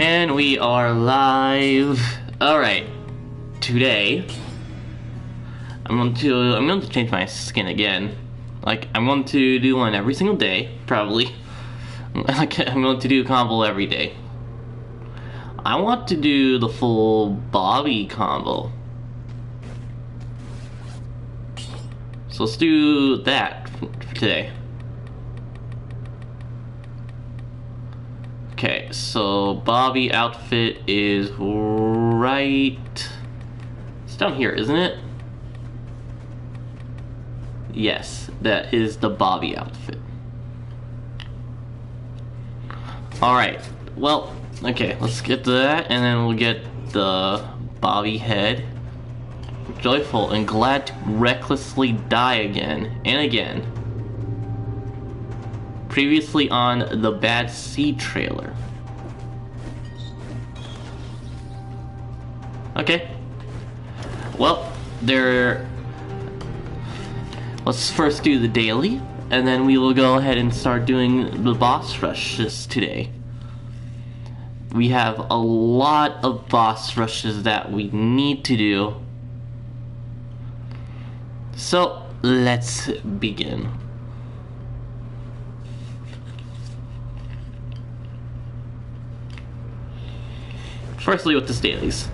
And we are live. Alright. Today I'm going to change my skin again. Like, I'm going to do one every single day, probably. Like, I'm going to do a combo every day. I want to do the full Bobby combo. So let's do that for today. Okay, so Bobby outfit is right... It's down here, isn't it? Yes, that is the Bobby outfit. Alright, well, okay, let's get to that, and then we'll get the Bobby head. Joyful and glad to recklessly die again and again. Previously on the Bad Seed trailer. Okay. Well, let's first do the daily, and then we will go ahead and start doing the boss rushes today. We have a lot of boss rushes that we need to do. So, let's begin. Firstly, with the dailies.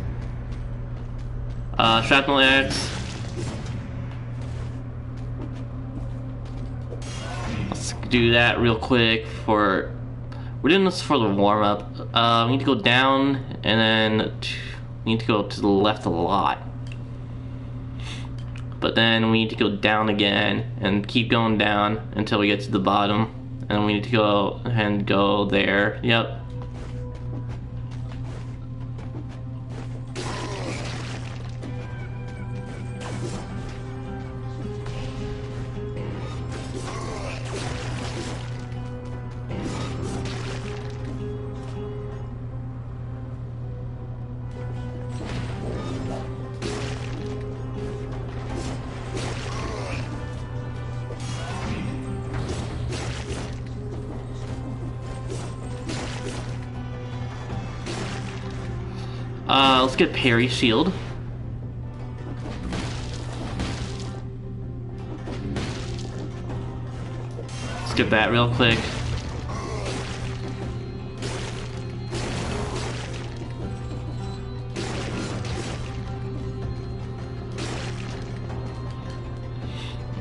Shrapnel X. Let's do that real quick for... We're doing this for the warm-up. We need to go down, and then we need to go to the left a lot. But then we need to go down again, and keep going down until we get to the bottom. And then we need to go and go there. Yep. Let's get Parry Shield. Let's get that real quick.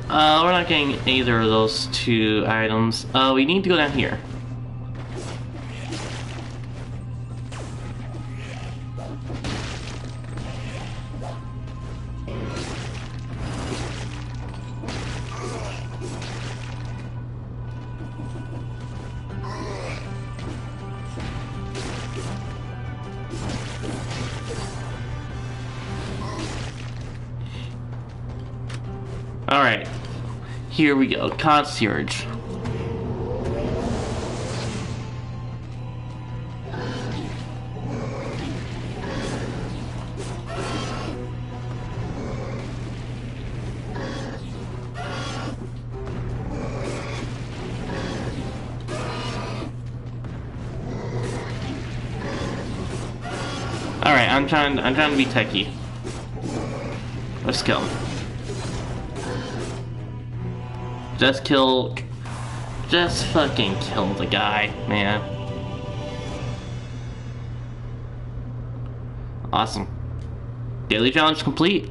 We're not getting either of those two items. We need to go down here. Alright, here we go, Concierge. Alright, I'm trying to be techie. Let's kill him. Just fucking kill the guy, man. Awesome. Daily challenge complete.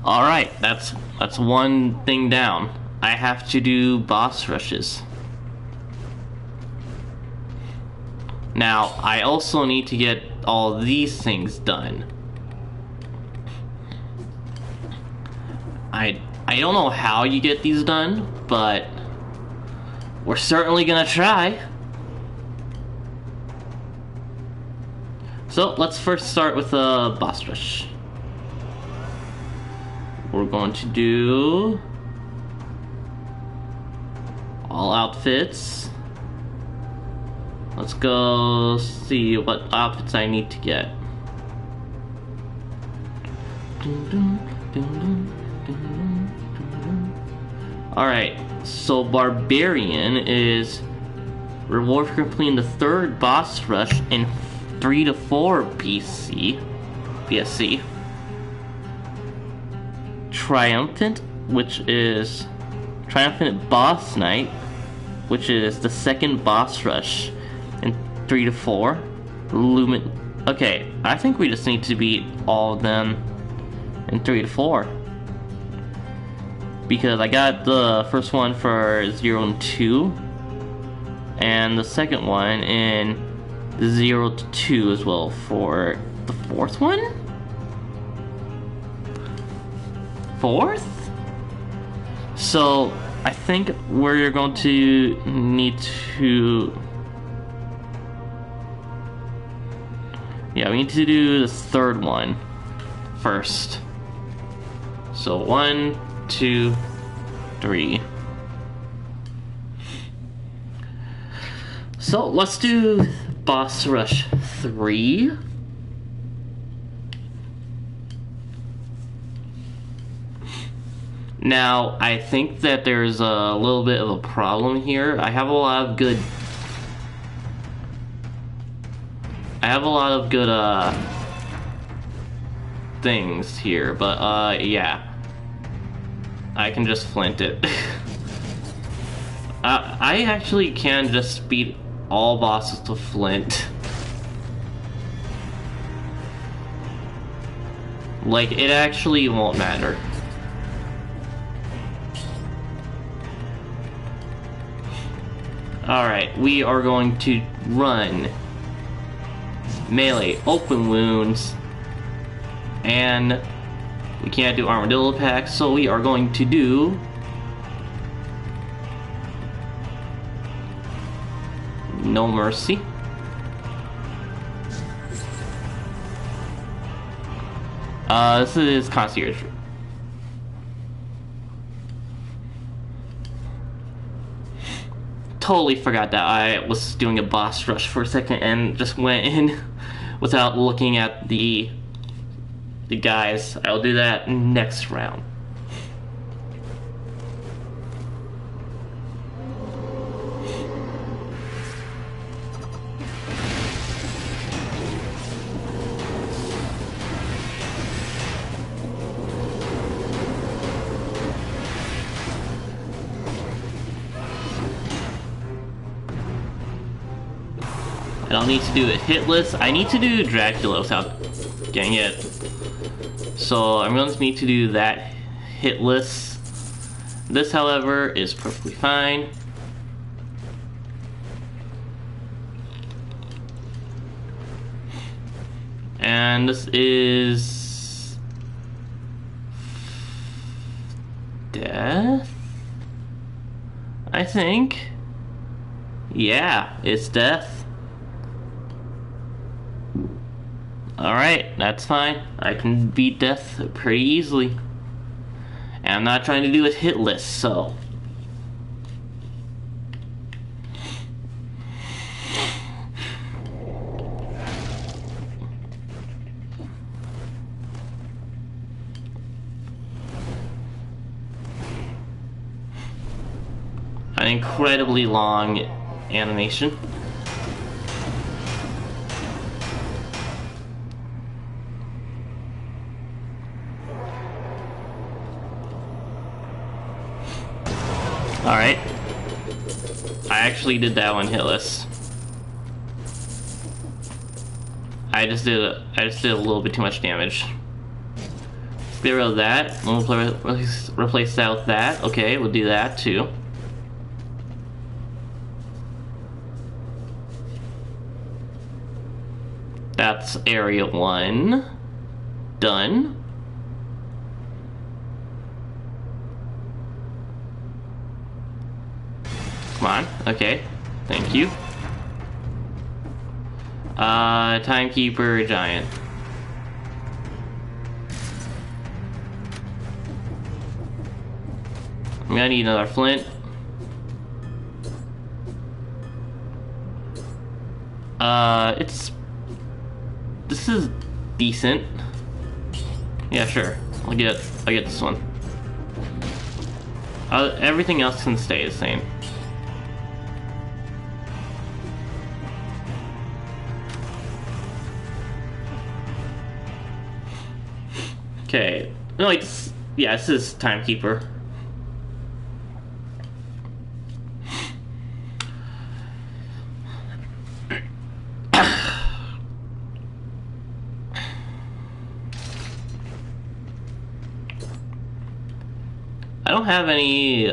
Alright, that's one thing down. I have to do boss rushes. Now, I also need to get all these things done. I don't know how you get these done, but we're certainly gonna try. So let's first start with a boss rush. We're going to do all outfits. Let's go see what outfits I need to get. Alright, so Barbarian is Reward for completing the third boss rush in 3 to 4 BSC. Triumphant, which is Triumphant Boss Night, which is the second boss rush in 3 to 4. Lumen. Okay, I think we just need to beat all of them in 3 to 4. Because I got the first one for 0 and 2, and the second one in 0 to 2 as well for the fourth one? Fourth? So, I think we're going to need to... Yeah, we need to do the third one first. So 1, 2, 3. So let's do Boss Rush 3. Now, I think that there's a little bit of a problem here. I have a lot of good things here, but yeah. I can just flint it. I actually can just beat all bosses to flint. Like, it actually won't matter. Alright, we are going to run melee open wounds, and we can't do armadillo packs, so we are going to do No Mercy. This is Concierge. Totally forgot that I was doing a boss rush for a second and just went in without looking at the guys. I'll do that next round. I don't need to do it hitless. I need to do Dracula without getting hit. So I'm going to need to do that hitless. This, however, is perfectly fine. And this is death, I think. Yeah, it's death. Alright, that's fine. I can beat death pretty easily. And I'm not trying to do it hitless, so. An incredibly long animation. Alright. I actually did that one hitless. I just did a little bit too much damage. Let's get rid of that. We'll replace that with that. Okay, we'll do that too. That's area 1. Done. Come on, okay, thank you. Timekeeper Giant. I'm gonna need another flint. This is decent. Yeah, sure, I'll get this one. Everything else can stay the same. Okay. No, it's yeah, this is Timekeeper. I don't have any.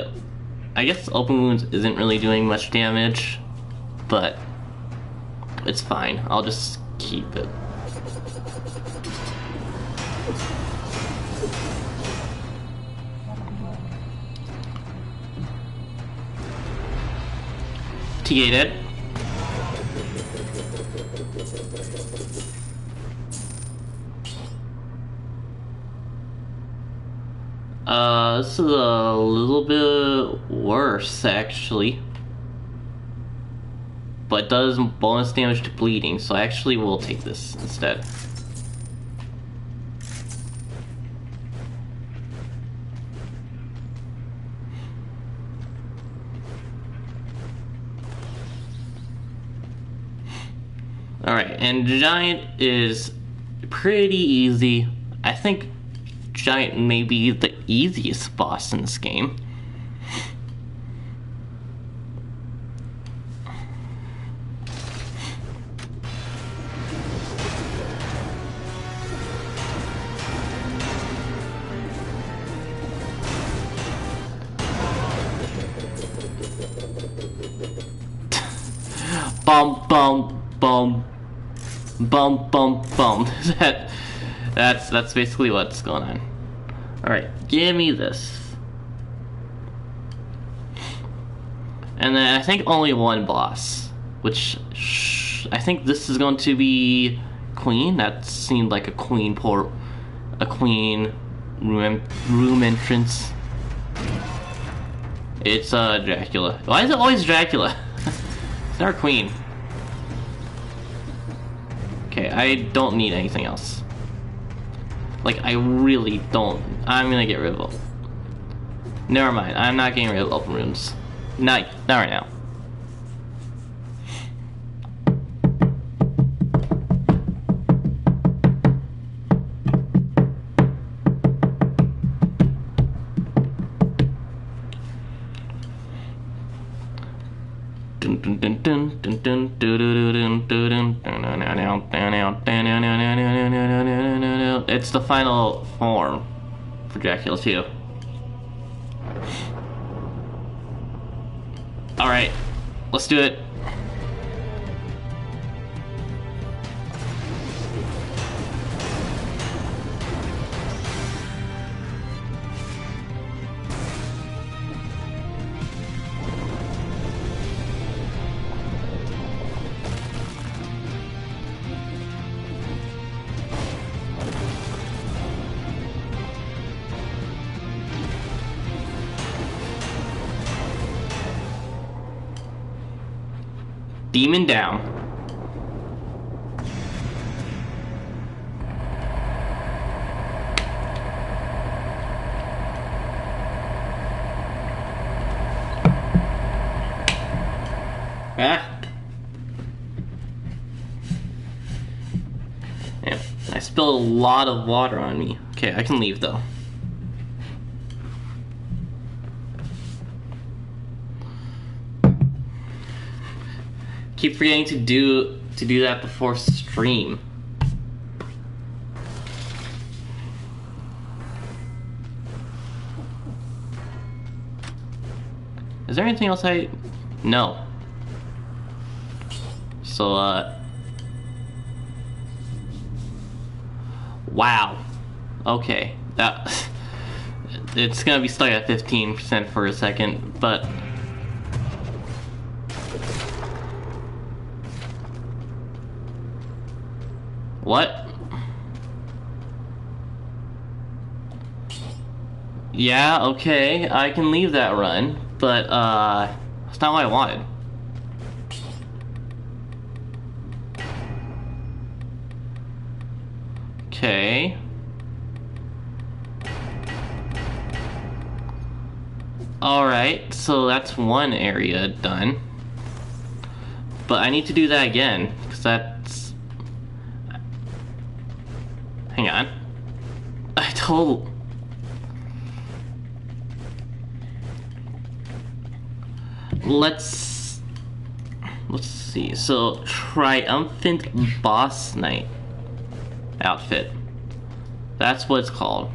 I guess open wounds isn't really doing much damage, but it's fine. I'll just keep it. TA dead. This is a little bit worse, actually. But it does bonus damage to bleeding, so I actually will take this instead. Alright, and Giant is pretty easy. I think Giant may be the easiest boss in this game. Bum bum bum bum bum bum. That's basically what's going on. Alright, give me this. And then I think only one boss, which I think this is going to be Queen. That seemed like a Queen room entrance. It's Dracula. Why is it always Dracula? It's never Queen. Okay, I don't need anything else. Like, I really don't. I'm gonna get rid of them. Never mind, I'm not getting rid of open rooms. Not right now. It's the final form for Dracula 2. Alright, let's do it. Demon down. Ah. Yeah, I spilled a lot of water on me. Okay, I can leave though. Keep forgetting to do that before stream. Is there anything else no. So wow. Okay. That it's gonna be stuck at 15% for a second, but what? Yeah, okay, I can leave that run, but that's not what I wanted. Okay. Alright, so that's one area done. But I need to do that again, because that's... Hang on. I total. Let's see. So triumphant boss knight outfit. That's what it's called.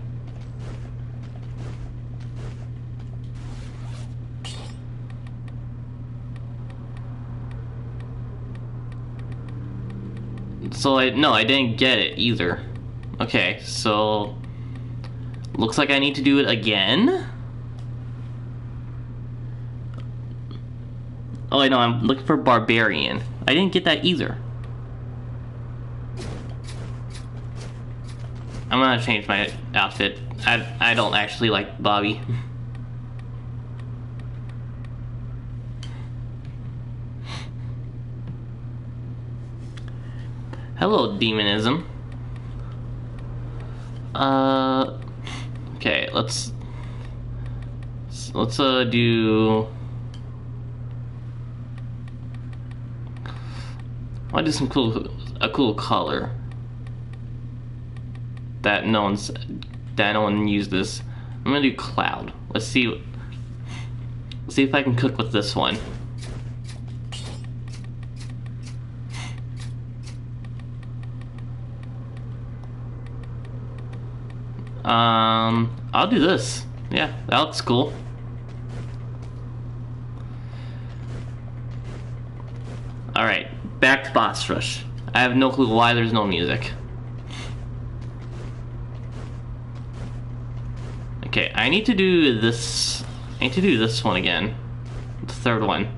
So I didn't get it either. Okay, so looks like I need to do it again. Oh, I know, I'm looking for barbarian. I didn't get that either. I'm gonna change my outfit. I don't actually like Bobby. Hello, demonism. Okay, let's do. I'll do some a cool color that no one used this. I'm gonna do cloud. Let's see if I can cook with this one. I'll do this. Yeah, that looks cool. Alright, back to boss rush. I have no clue why there's no music. Okay, I need to do this. I need to do this one again. The third one.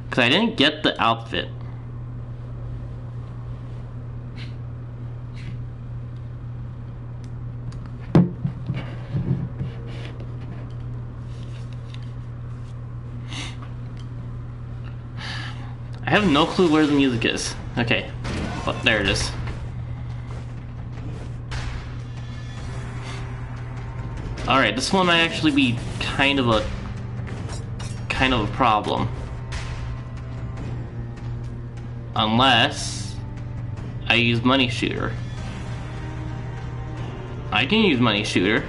Because I didn't get the outfit. I have no clue where the music is. Okay, but there it is. Alright, this one might actually be kind of a problem. Unless I use money shooter. I can use money shooter.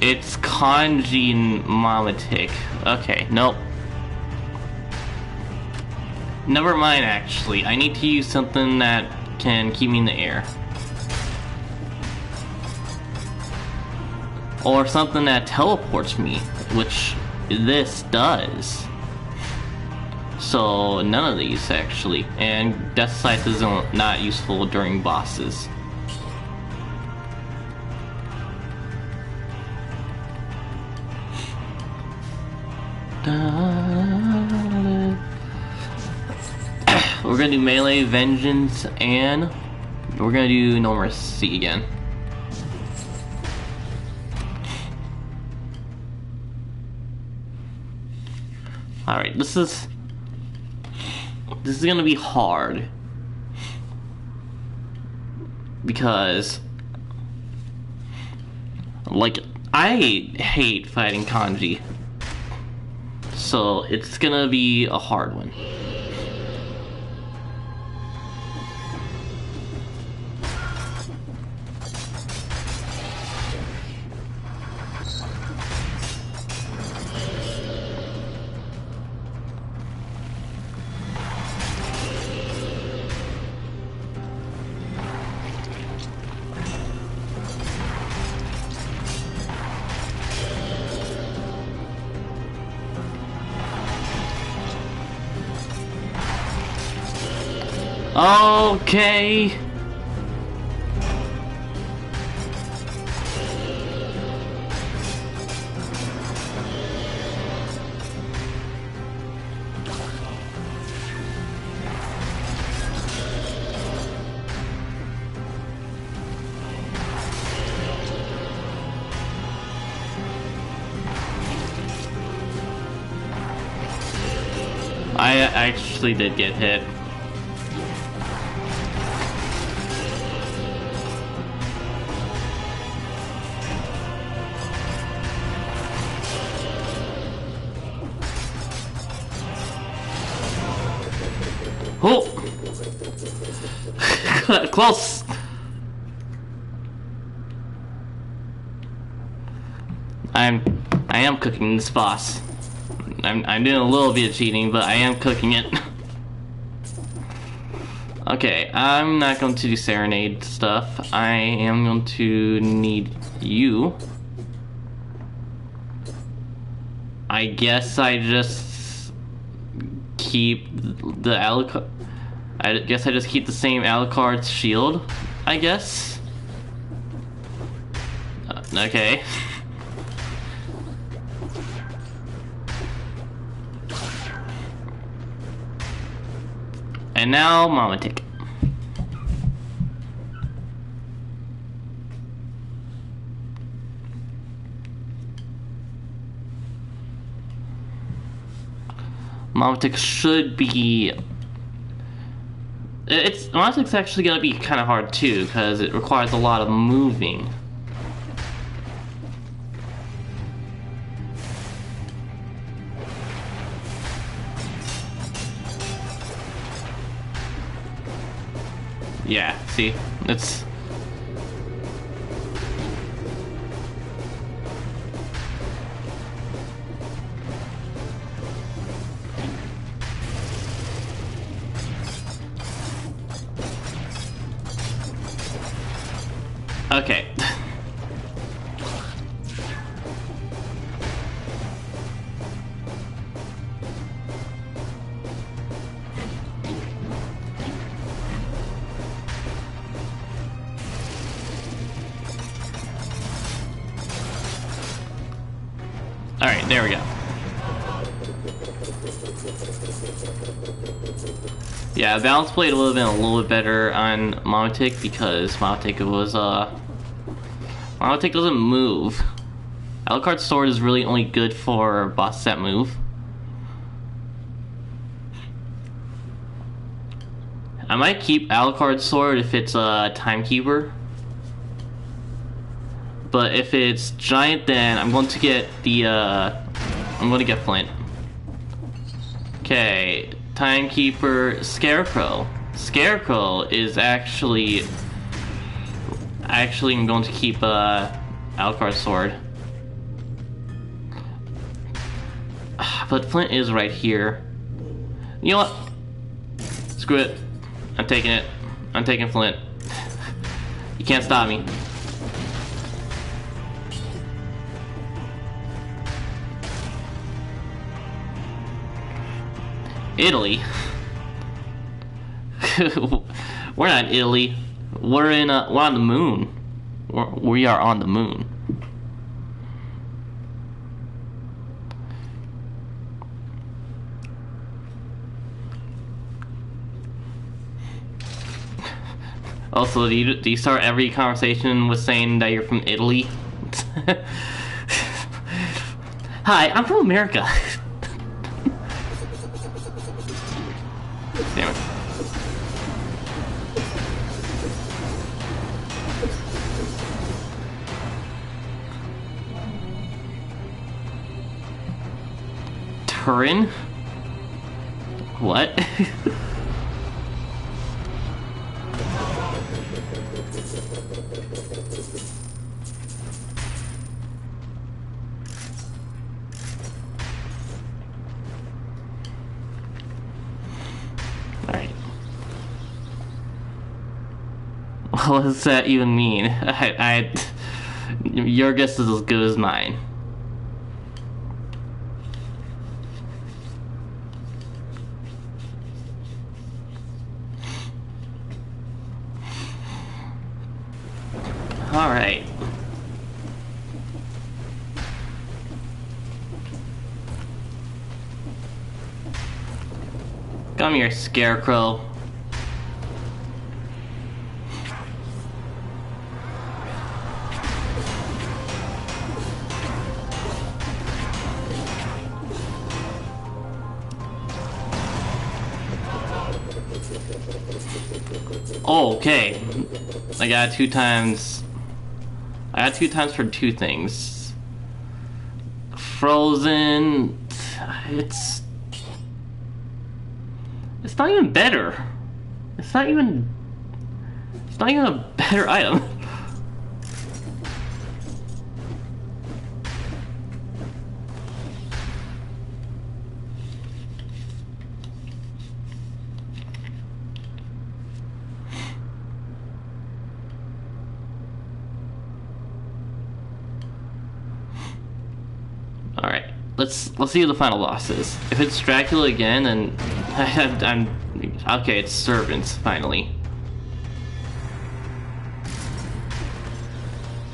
It's Kanji Mamatic. Okay, nope. Never mind, actually. I need to use something that can keep me in the air. Or something that teleports me, which this does. So, none of these, actually. And Death Scythe is not useful during bosses. We're gonna do melee, vengeance, and we're gonna do no mercy again. Alright, this is gonna be hard because, like, I hate fighting kanji. So it's gonna be a hard one. Okay. I actually did get hit. close! I am cooking this boss. I'm doing a little bit of cheating, but I am cooking it. Okay, I'm not going to do serenade stuff. I am going to need you. I guess I just keep the Alucard. I guess I just keep the same Alucard's shield, I guess. Okay. And now, Mamatic. Mamatic should be... Mamatic's actually gonna be kind of hard too, because it requires a lot of moving. Yeah, see? It's... Okay. Alright, there we go. Yeah, balance played would have been a little bit better on Mamatic because Mamatic was, Mamatic doesn't move. Alucard's sword is really only good for bosses that move. I might keep Alucard's sword if it's a Timekeeper. But if it's giant, then I'm going to get the, I'm going to get Flint. Okay, Timekeeper, Scarecrow. Scarecrow is actually I'm going to keep, Alucard's sword. But Flint is right here. You know what? Screw it. I'm taking it. I'm taking Flint. You can't stop me. Italy? We're not in Italy. We're on the moon. We are on the moon. Also, do you start every conversation with saying that you're from Italy? Hi, I'm from America. Damn it. Turin? What? Alright. What does that even mean? Your guess is as good as mine. Alright. Come here, Scarecrow. Oh, okay. I got 2 times. I got 2 times for 2 things. Frozen. It's not even better. It's not even It's not even a better item. Alright, let's see who the final boss is. If it's Dracula again, then I'm okay, it's servants, finally.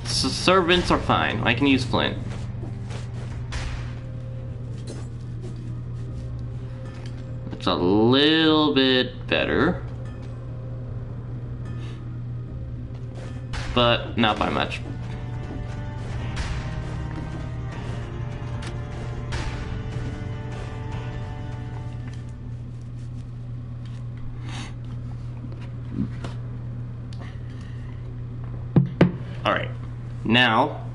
So servants are fine. I can use Flint. It's a little bit better. But not by much. Alright, now,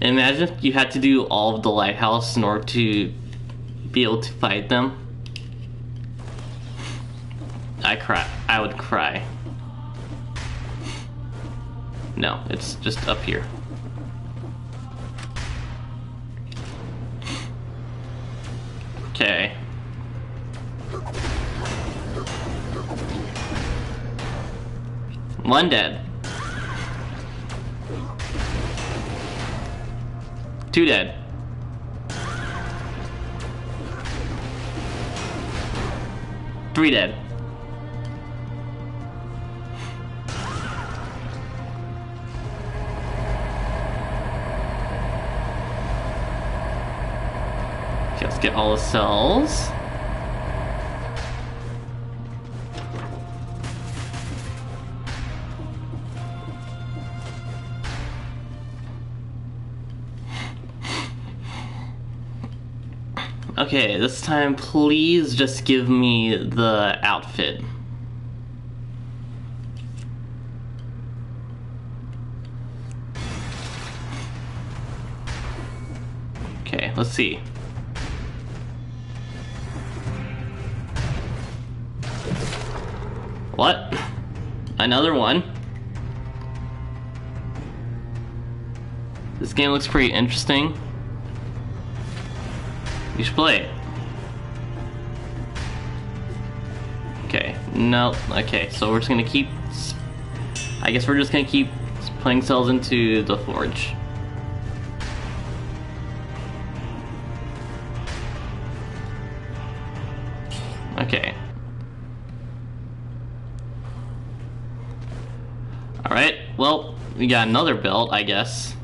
imagine if you had to do all of the lighthouse in order to be able to fight them. I would cry. No, it's just up here. Okay. One dead. Two dead. Three dead. Okay, let's get all the cells. Okay, this time please just give me the outfit. Okay, let's see. What? Another one? This game looks pretty interesting. You should play it. Okay, no, okay, so we're just gonna keep, I guess we're just gonna keep putting cells into the forge. Okay. Alright, well, we got another belt, I guess.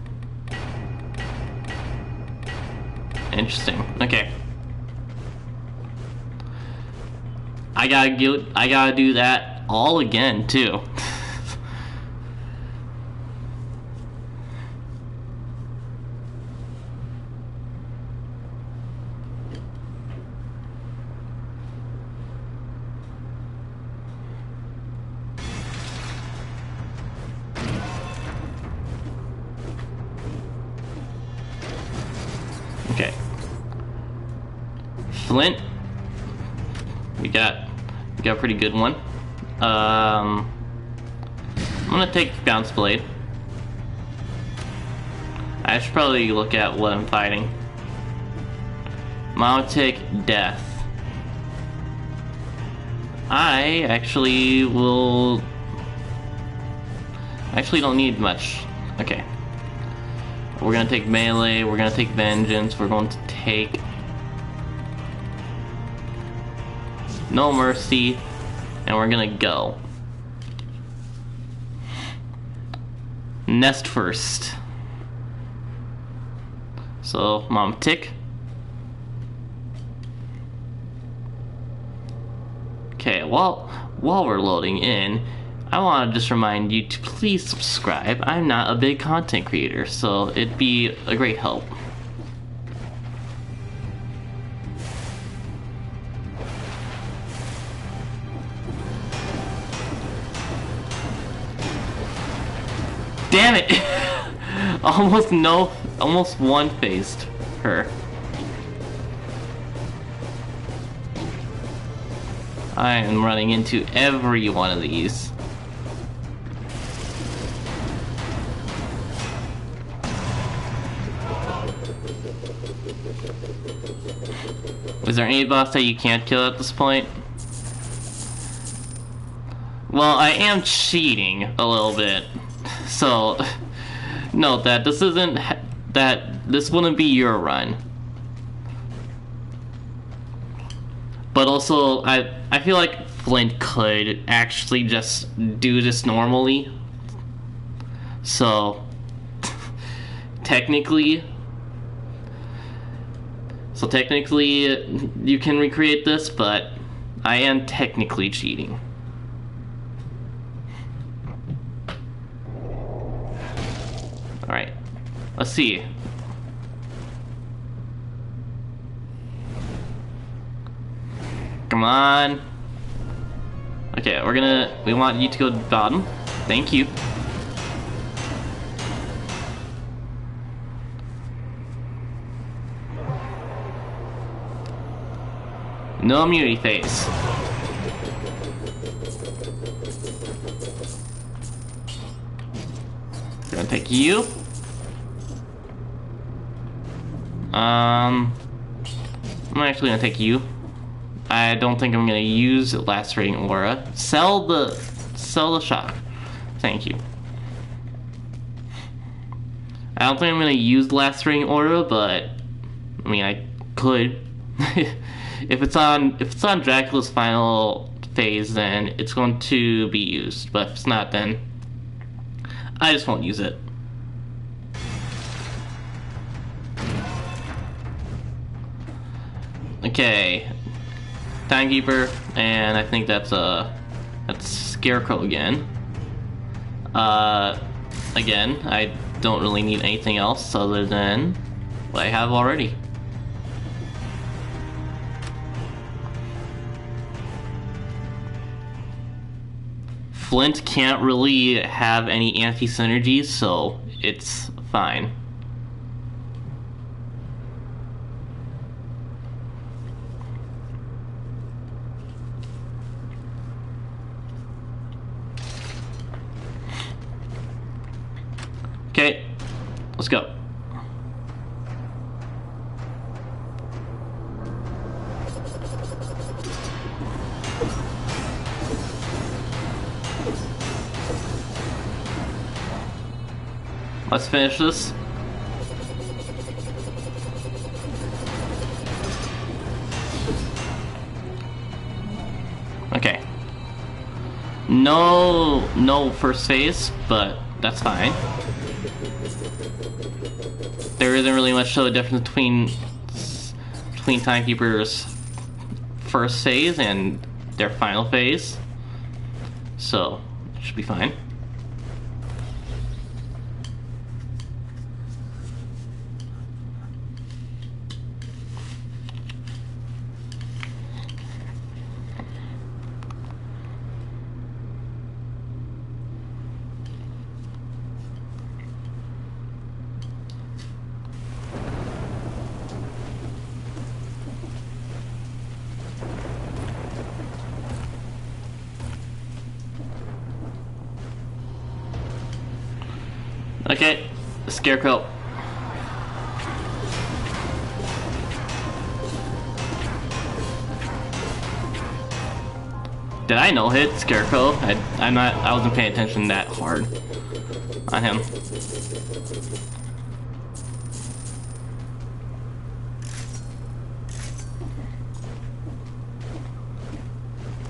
Interesting. Okay. I gotta do that all again too. Okay. Flint. We got a pretty good one. I'm gonna take Bounce Blade. I should probably look at what I'm fighting. I'm gonna take Death. I actually don't need much. Okay. We're gonna take Melee, we're gonna take Vengeance, we're going to take No Mercy, and we're gonna go. Nest first. So, Mom Tick. Okay, while we're loading in, I want to just remind you to please subscribe. I'm not a big content creator, so it'd be a great help. Damn it! Almost one-faced her. I am running into every one of these. Is there any boss that you can't kill at this point? Well, I am cheating a little bit, so note that this isn't this wouldn't be your run. But also, I feel like Flint could actually just do this normally. So technically you can recreate this, but I am technically cheating. Alright, let's see. Come on. Okay, we want you to go to the bottom. Thank you. No immunity phase. Gonna take you. I'm actually gonna take you. I don't think I'm gonna use Lacerating Aura. Sell the shock. Thank you. I don't think I'm gonna use Lacerating Aura, but I mean I could. If it's on Dracula's final phase, then it's going to be used. But if it's not, then I just won't use it. Okay, Timekeeper, and I think that's Scarecrow again. Again, I don't really need anything else other than what I have already. Flint can't really have any anti-synergies, so it's fine. Okay, let's go. Let's finish this. Okay. No first phase, but that's fine. There isn't really much of a difference between Timekeeper's first phase and their final phase, so it should be fine. Okay, Scarecrow. Did I no-hit Scarecrow? I wasn't paying attention that hard on him.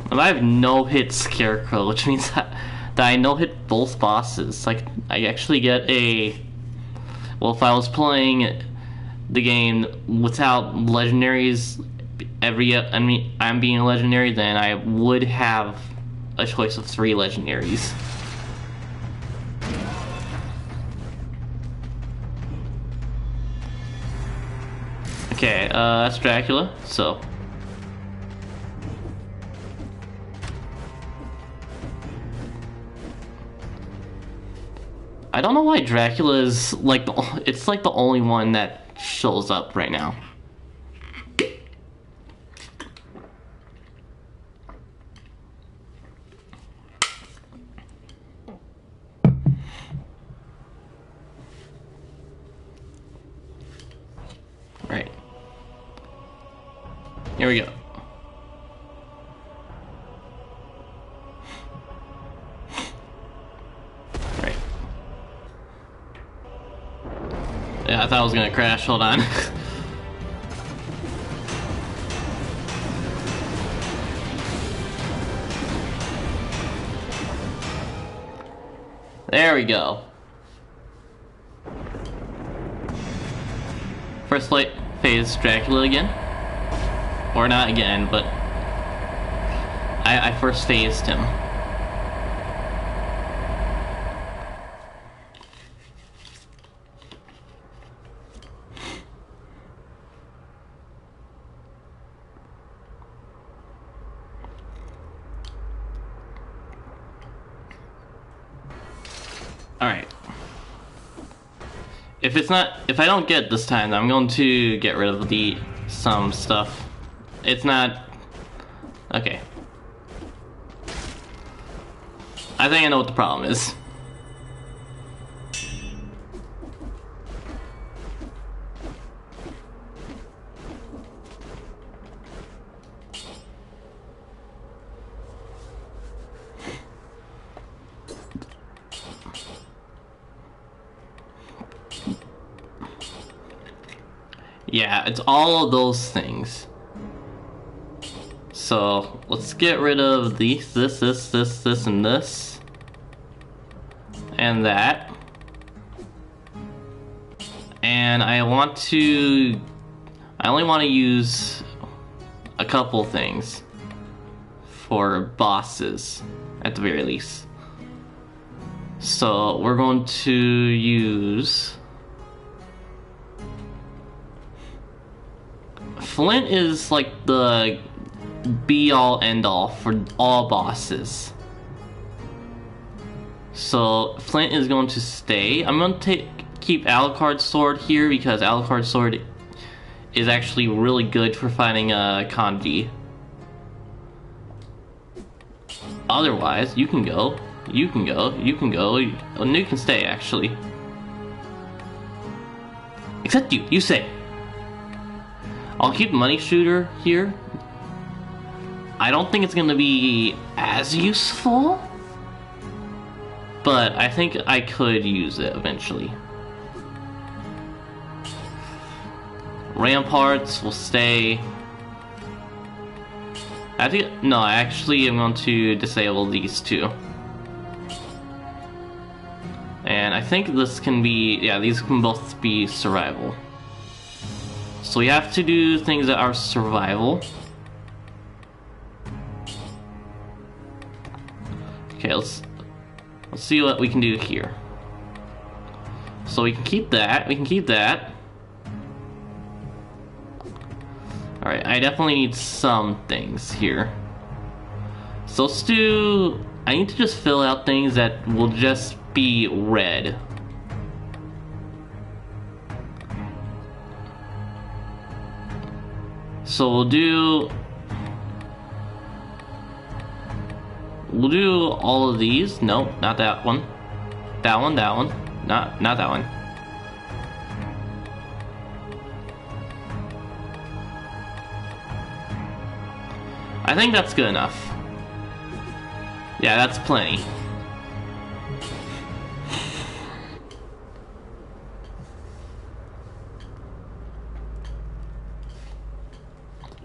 If I have no-hit Scarecrow, which means that I no-hit both bosses. Like, I actually get a... Well, if I was playing the game without legendaries I'm being a legendary, then I would have a choice of 3 legendaries. Okay, that's Dracula, so... I don't know why Dracula is like it's like the only one that shows up right now. Here we go. Right. Yeah, I thought I was gonna crash. Hold on. There we go. First light phase Dracula again. Or not again, but I first phased him. Alright. If I don't get it this time, I'm going to get rid of some stuff. It's not... Okay. I think I know what the problem is. Yeah, it's all of those things. So let's get rid of this, and this. And that. And I only want to use a couple things for bosses, at the very least. So we're going to use... Flint is like the be-all end-all for all bosses. So Flint is going to stay. I'm going to keep Alucard's sword here because Alucard's sword is actually really good for fighting Kanji. Otherwise, you can go, and you can stay actually. Except you say. I'll keep Money Shooter here. I don't think it's gonna be as useful, but I think I could use it eventually. Ramparts will stay. I think, no, actually I'm going to disable these two. And I think this can be, yeah, these can both be survival. So we have to do things that are survival. Okay, let's see what we can do here. So we can keep that, Alright, I definitely need some things here. So let's do... I need to just fill out things that will just be red. So we'll do all of these. Nope, not that one. That one. Not that one. I think that's good enough. Yeah, that's plenty.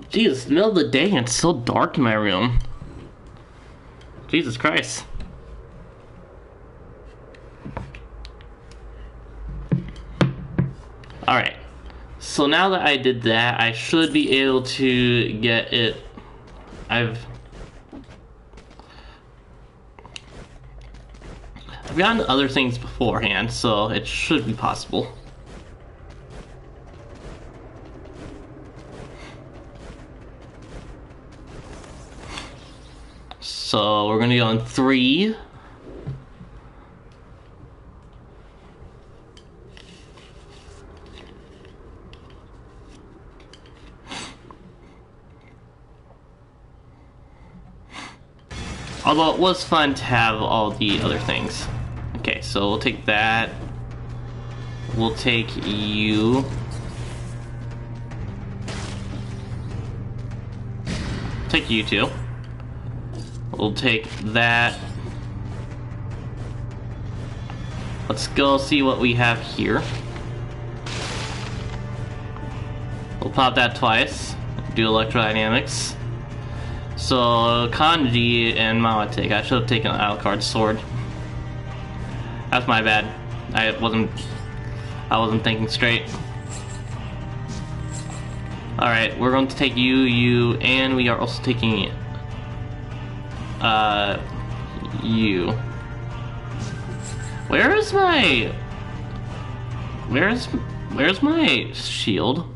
Jesus, middle of the day and it's so dark in my room. Jesus Christ. Alright. So now that I did that, I should be able to get it. I've gotten other things beforehand, so it should be possible. So we're gonna go on 3. Although it was fun to have all the other things. Okay, so we'll take that. We'll take you. take you two. We'll take that. Let's go see what we have here. We'll pop that twice. Do electrodynamics. So Kanji and Mawatik. I should have taken Alucard's sword. That's my bad. I wasn't thinking straight. Alright, we're going to take you, and we are also taking you. Where's my shield?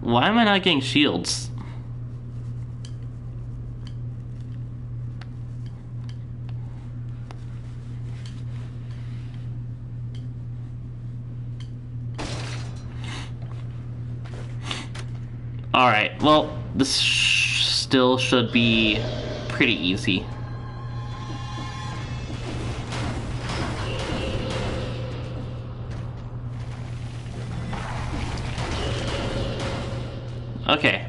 Why am I not getting shields? Alright, well, this still should be pretty easy. Okay.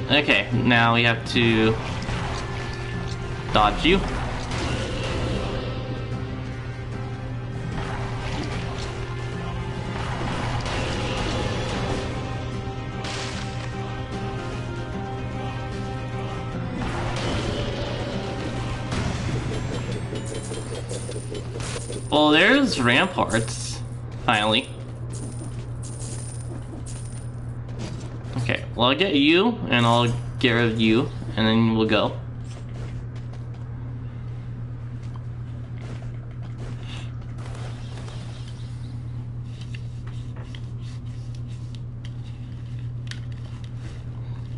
Okay, now we have to dodge you. Well, there's ramparts, finally. Okay, well, I'll get you, and I'll get rid of you, and then we'll go.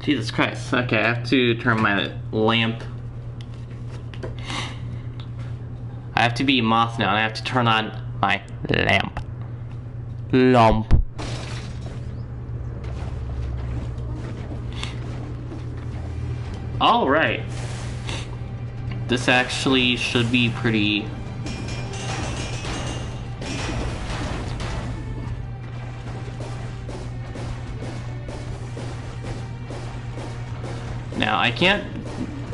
Jesus Christ. Okay, I have to turn my lamp. I have to be Moth now, and I have to turn on my lamp. Alright. This actually should be pretty... Now, I can't...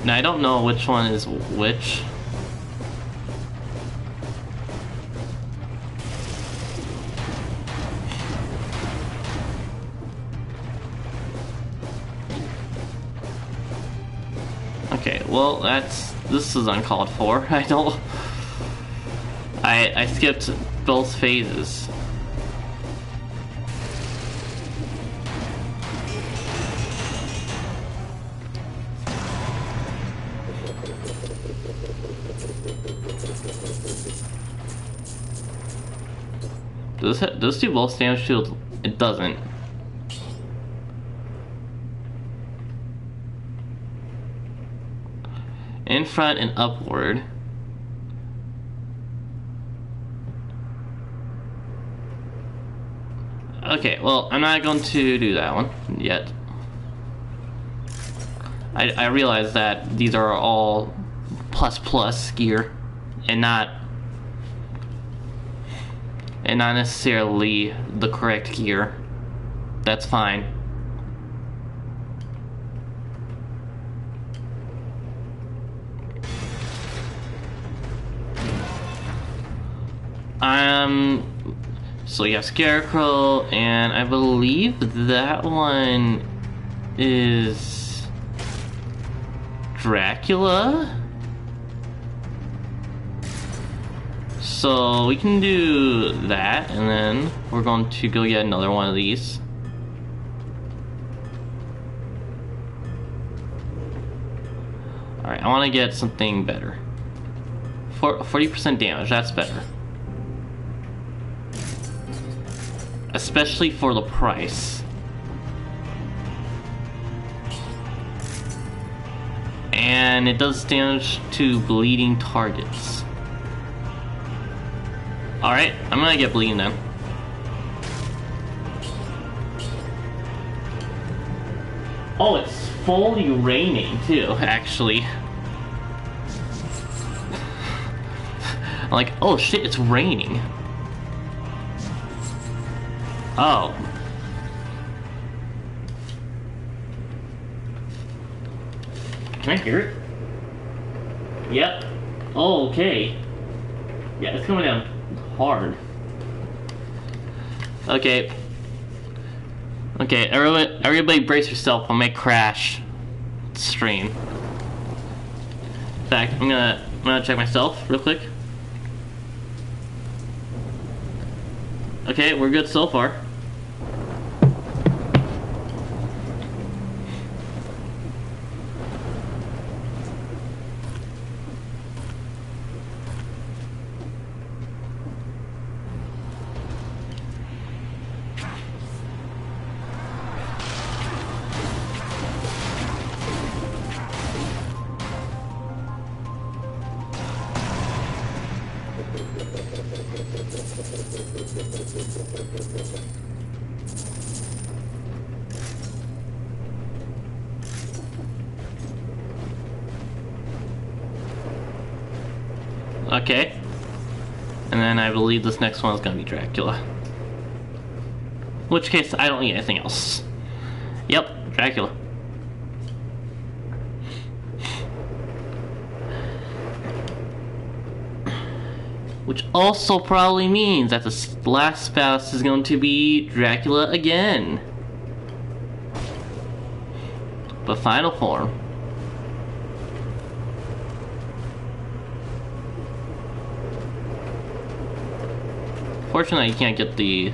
Now, I don't know which one is which. Okay, well, this is uncalled for. I skipped both phases. Does this do both damage shields? It doesn't. In front and upward. Okay, well, I'm not going to do that one yet. I realize that these are all plus gear and not necessarily the correct gear. That's fine. So you have Scarecrow, and I believe that one is Dracula. So we can do that, and then we're going to go get another one of these. Alright, I want to get something better. 40% damage, that's better. Especially for the price. And it does damage to bleeding targets. Alright, I'm gonna get bleeding then. Oh, it's fully raining too, actually. I'm like, oh shit, it's raining. Oh. Can I hear it? Yep. Oh, okay. Yeah, it's coming down hard. Okay. Okay, everybody brace yourself. I may crash stream. In fact, I'm gonna check myself real quick. Okay, we're good so far. Okay. And then I believe this next one is gonna be Dracula. In which case, I don't need anything else. Yep, Dracula. Which also probably means that the last boss is going to be Dracula again. But final form. Fortunately, you can't get the...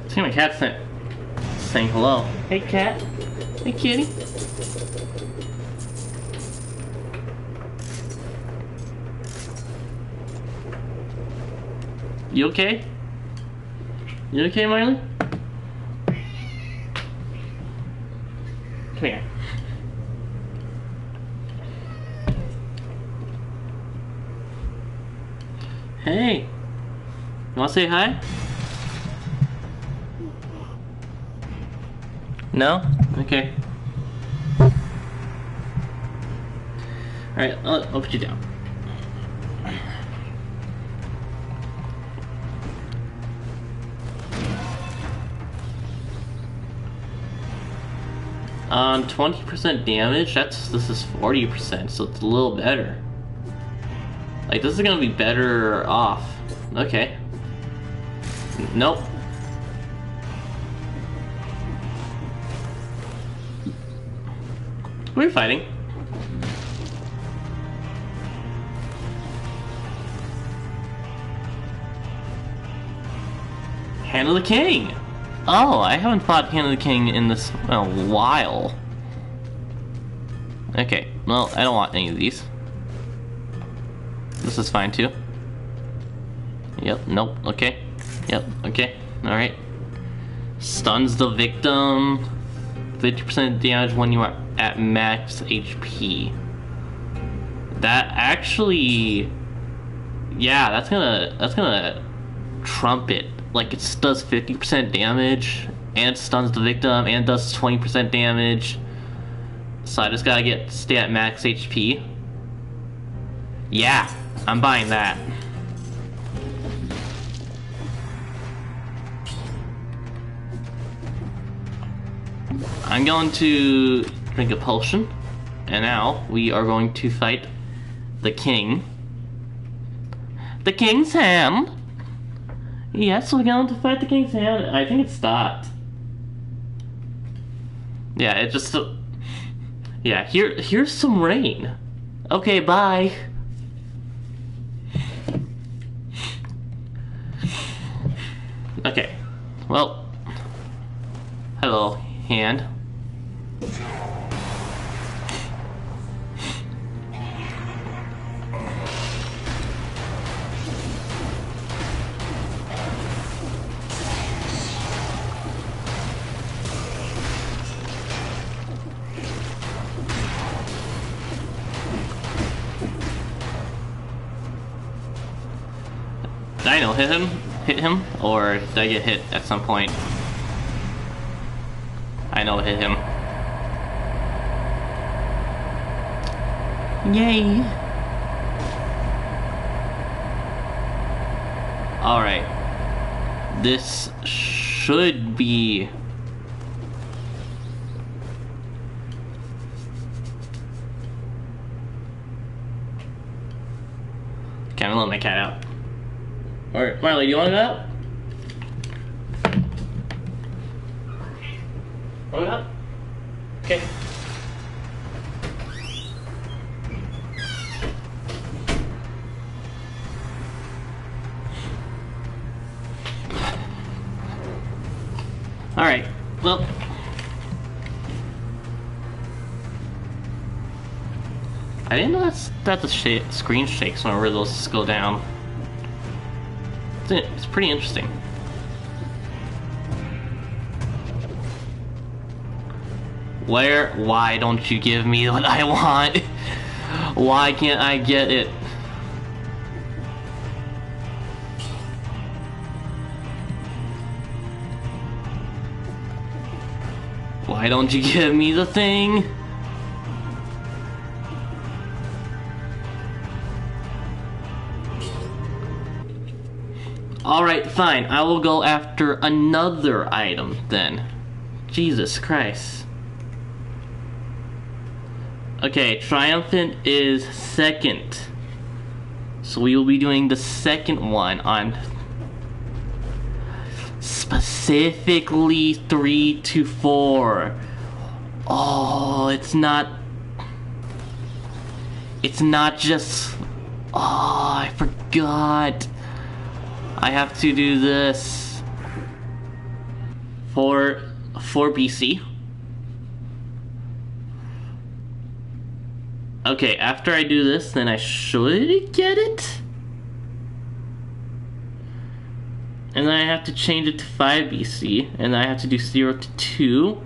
See, my cat's saying hello. Hey, cat. Hey, kitty. You okay? You okay, Miley? Come here. Hey. You wanna say hi? No? Okay. Alright, I'll put you down. 20% damage, this is 40%, so it's a little better. Like, this is gonna be better off. Okay. Nope. Who are you fighting? Hand of the King! Oh, I haven't fought Hand of the King in this in a while. Okay, well, I don't want any of these. This is fine too. Yep, nope, okay. Yep, okay, alright. Stuns the victim. 50% damage when you are at max HP. That actually... Yeah, that's gonna trump it. Like, it does 50% damage, and stuns the victim, and does 20% damage. So I just gotta stay at max HP. Yeah, I'm buying that. I'm going to drink a potion, and now we are going to fight the king. The King's Hand? Yes, we're going to fight the King's Hand. I think it stopped. Yeah, it just... Yeah, here's some rain. Okay, bye. Okay, well... Hello, hand. Did I know hit him, or did I get hit at some point? I know hit him. Yay! Alright. This should be... Okay, I'm gonna let my cat out. Alright, Marley, do you want to go out? Want to go out? Okay. Alright, well... I didn't know that the screen shakes whenever those go down. It's pretty interesting. Why don't you give me what I want? Why can't I get it? Why don't you give me the thing? Alright, fine. I will go after another item then. Jesus Christ. Okay, Triumphant is second. So we will be doing the second one on specifically 3 to 4. Oh, it's not just... Oh, I forgot. I have to do this for BC. Okay, after I do this, then I should get it. And then I have to change it to 5 BC, and then I have to do 0 to 2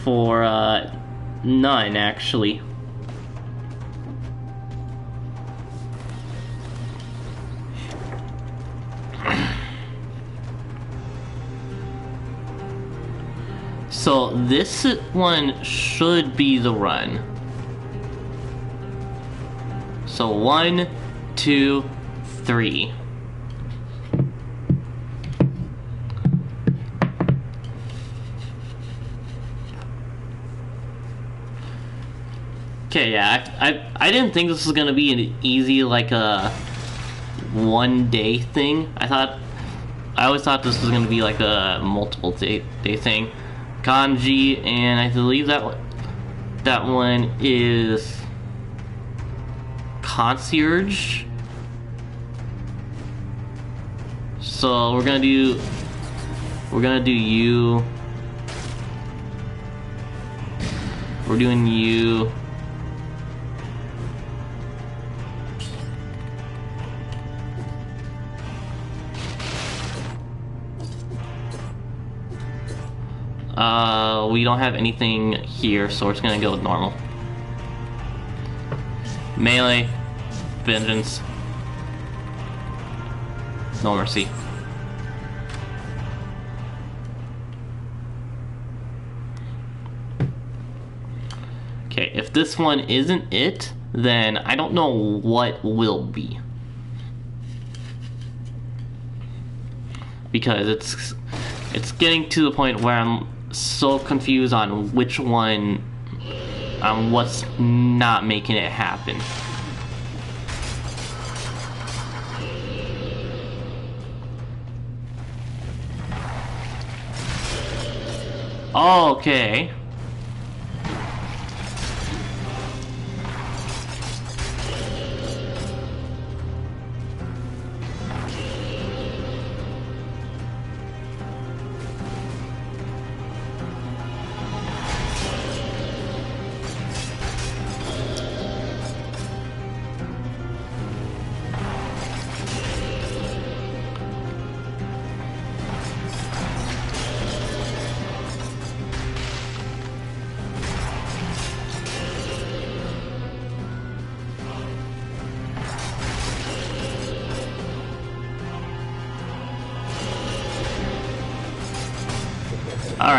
for none, actually. So this one should be the run. So 1, 2, 3. Okay, yeah, I didn't think this was gonna be an easy, like, a one-day thing. I always thought this was gonna be like a multiple day thing. Kanji, and I believe that one is Concierge. So we're gonna do you. We're doing you. We don't have anything here, so we're just gonna go with normal. Melee, Vengeance, No Mercy. Okay, if this one isn't it, then I don't know what will be. Because it's getting to the point where I'm so confused on which one, on what's not making it happen. Okay.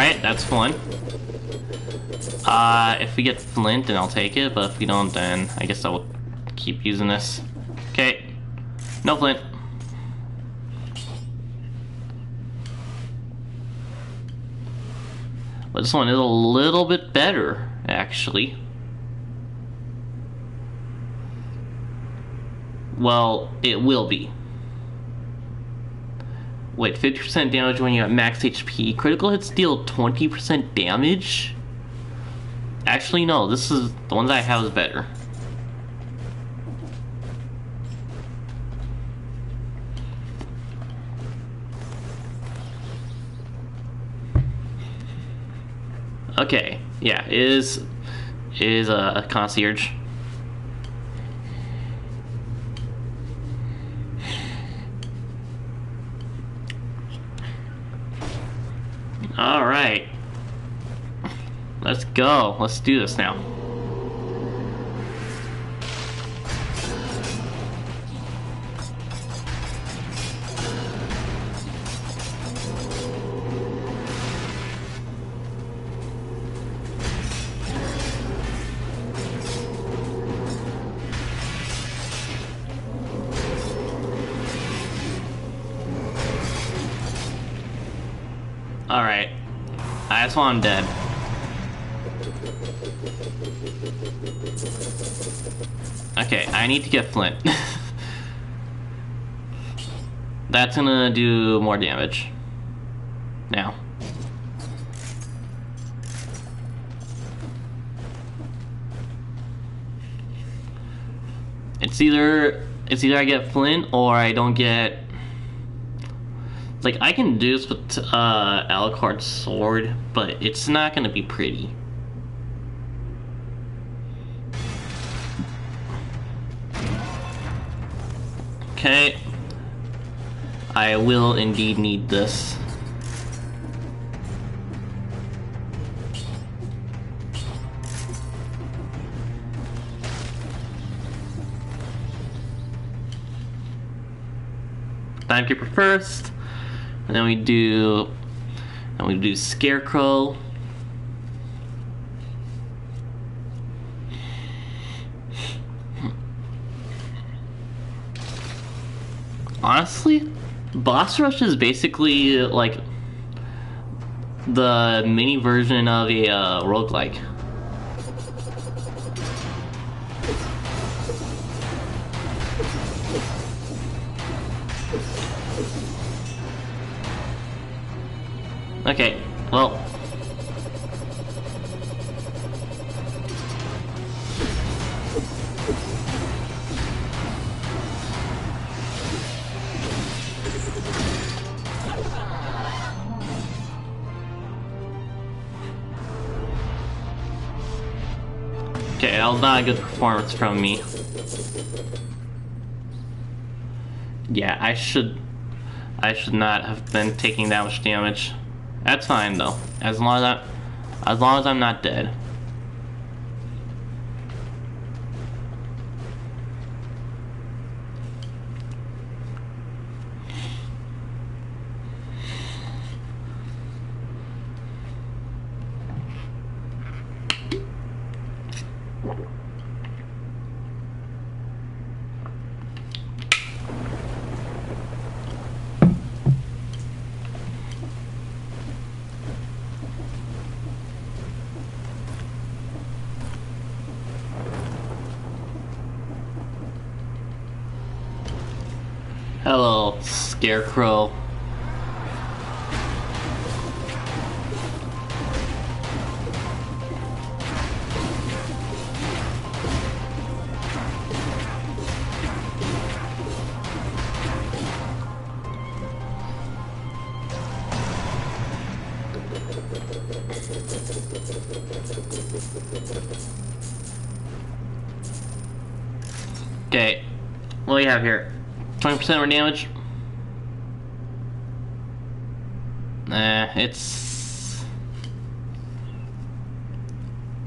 Alright, that's fun. If we get flint, then I'll take it, but if we don't, then I guess I'll keep using this. Okay. No flint. But this one is a little bit better, actually. Well, it will be. Wait, 50% damage when you're at max HP. Critical hits deal 20% damage? Actually, no. This is... the ones I have is better. Okay, yeah, is a concierge. All right, let's go. Let's do this now. Alright. That's why I'm dead. Okay, I need to get flint. That's gonna do more damage. Now. It's either I get flint or I don't get... Like, I can do this with Alucard's sword, but it's not gonna be pretty. Okay. I will indeed need this. Timekeeper first. And then we do Scarecrow. Honestly, Boss Rush is basically like the mini version of a roguelike. Okay, well. Okay, that was not a good performance from me. Yeah, I should not have been taking that much damage. That's fine though, as long as I'm not dead. Hello, Scarecrow. Okay, what do we have here? 20% more damage? It's...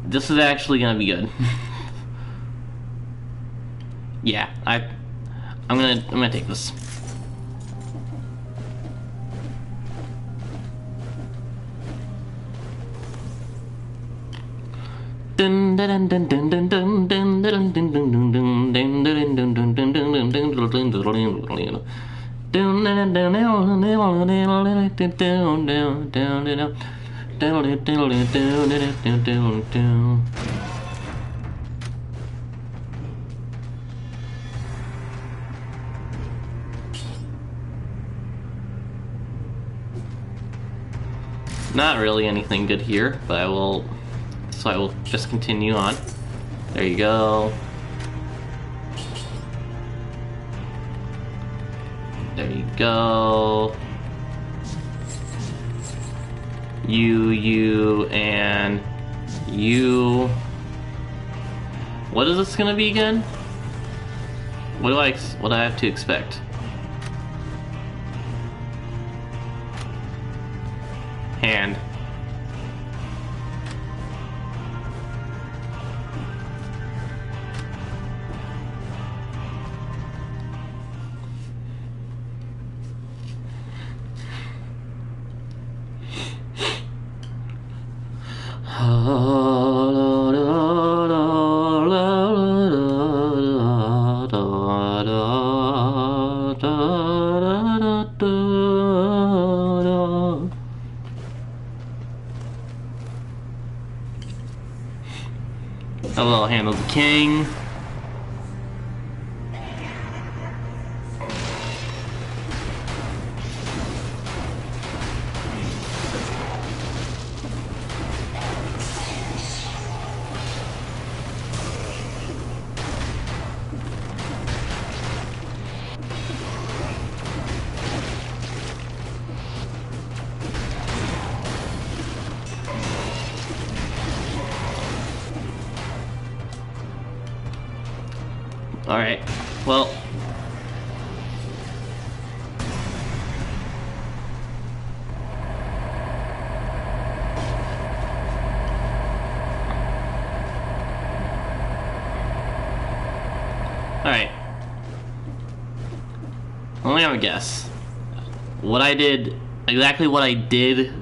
This is actually gonna be good. Yeah, I'm gonna take this. Not really anything good here, but I will just continue on. There you go. There you go. You, and you. What is this gonna be again? What do I have to expect? Hand. A little Hand of the King. Alright, well. Alright. Let me have a guess. Exactly what I did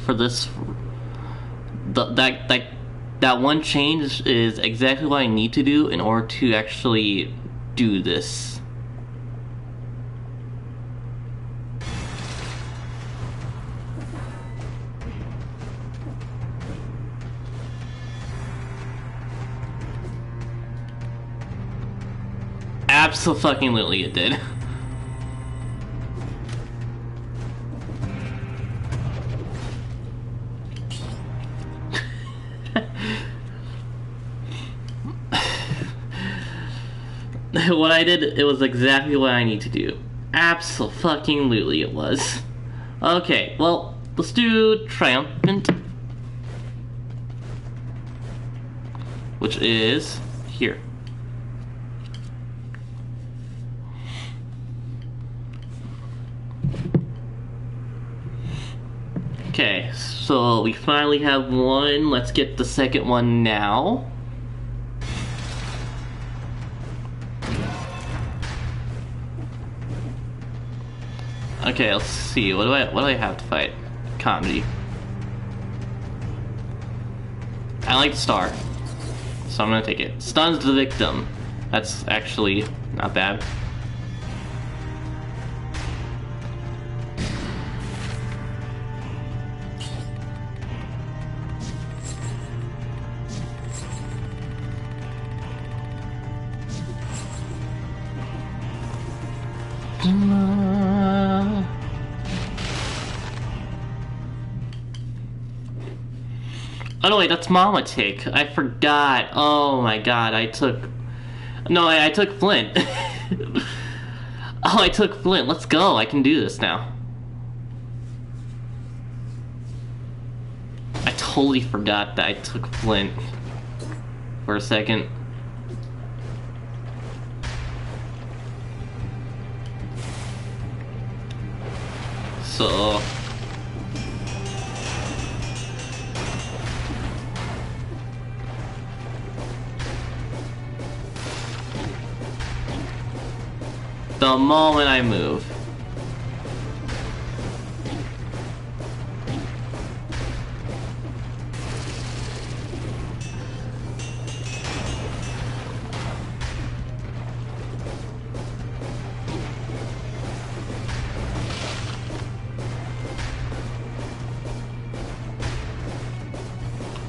for this, that one change is exactly what I need to do in order to actually do this. Absolutely it did. What I did, it was exactly what I need to do. Absolutely it was. Okay, well, let's do Triumphant. Which is here. Okay, so we finally have one. Let's get the second one now. Okay, let's see. What do I have to fight? Comedy. I like the star, so I'm gonna take it. Stuns the victim. That's actually not bad. Oh no, wait, that's Mama Tick. I forgot. Oh my god, I took Flint. Oh, I took Flint. Let's go. I can do this now. I totally forgot that I took Flint for a second. So the moment I move.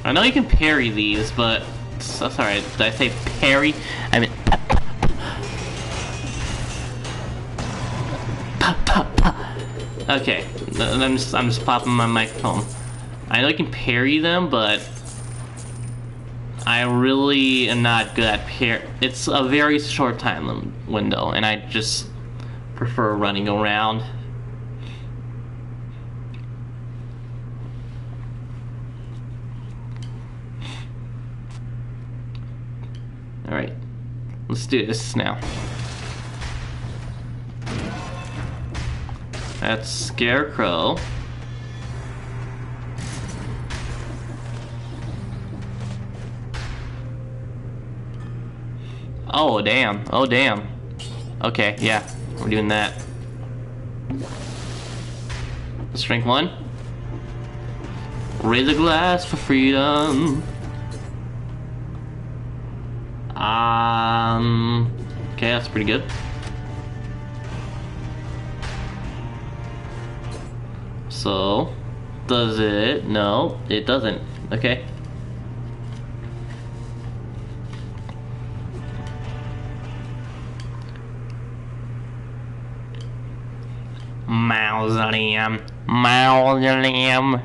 I know you can parry these, but sorry, did I say parry? I mean, okay, I'm just popping my microphone. I know you can parry them, but I really am not good at parry. It's a very short time window, and I just prefer running around. Alright, let's do this now. That's Scarecrow. Oh damn, oh damn. Okay, yeah, we're doing that. Strength 1. Raise a glass for freedom. Okay, that's pretty good. So, does it? No, it doesn't. Okay. Mausoleum. Mausoleum.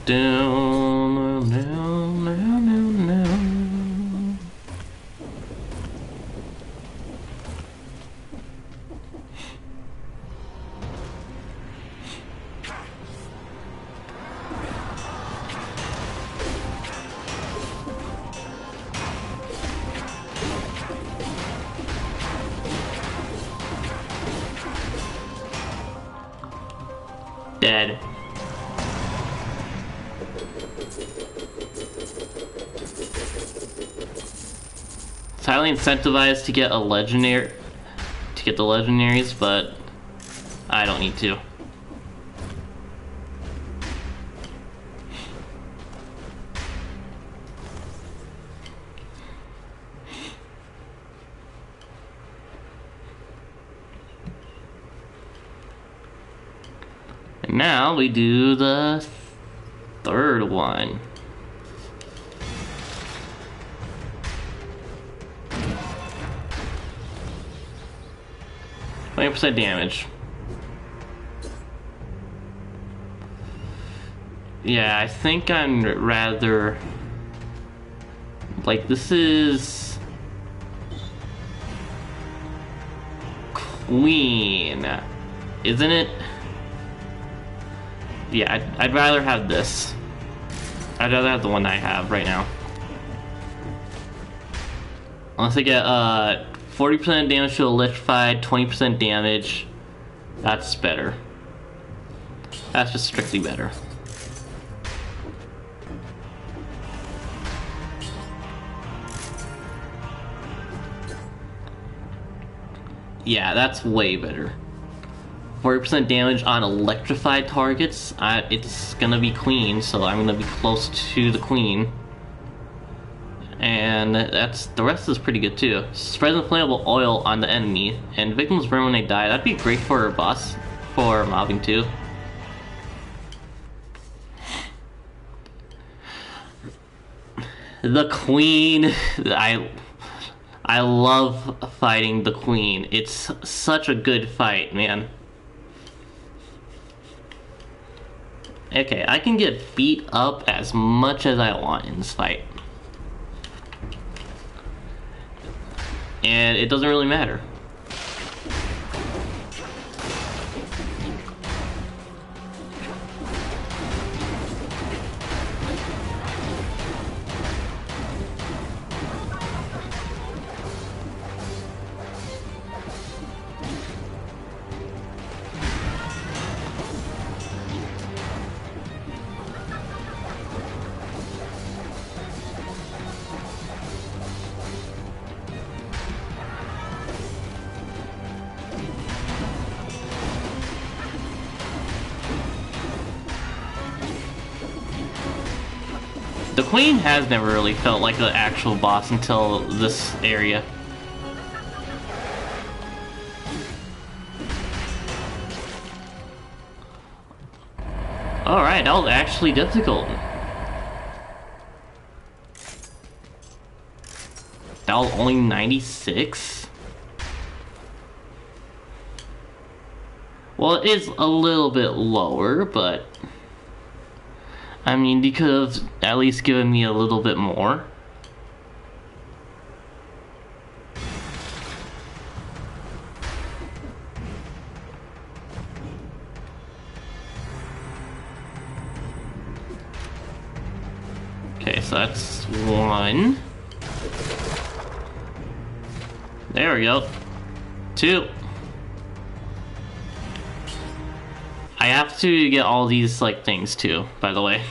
Down, down, down, down, down. Dead. It's highly incentivized to get a legendary, to get the legendaries, but I don't need to. And now we do the third one. %20 damage. Yeah, I think I'm rather like this is Queen, isn't it? Yeah, I'd rather have this. I'd rather have the one I have right now. Unless I get 40% damage to electrified, 20% damage. That's better. That's just strictly better. Yeah, that's way better. 40% damage on electrified targets. It's gonna be Queen, so I'm gonna be close to the Queen. And the rest is pretty good too. Spreads inflammable oil on the enemy, and victims burn when they die. That'd be great for a boss, for mobbing too. The Queen, I love fighting the Queen. It's such a good fight, man. Okay, I can get beat up as much as I want in this fight. And it doesn't really matter. The Queen has never really felt like an actual boss until this area. Alright, that was actually difficult. That was only 96? Well, it is a little bit lower, but I mean, you could have at least given me a little bit more. Okay, so that's one. There we go. Two. I have to get all these, like, things too, by the way.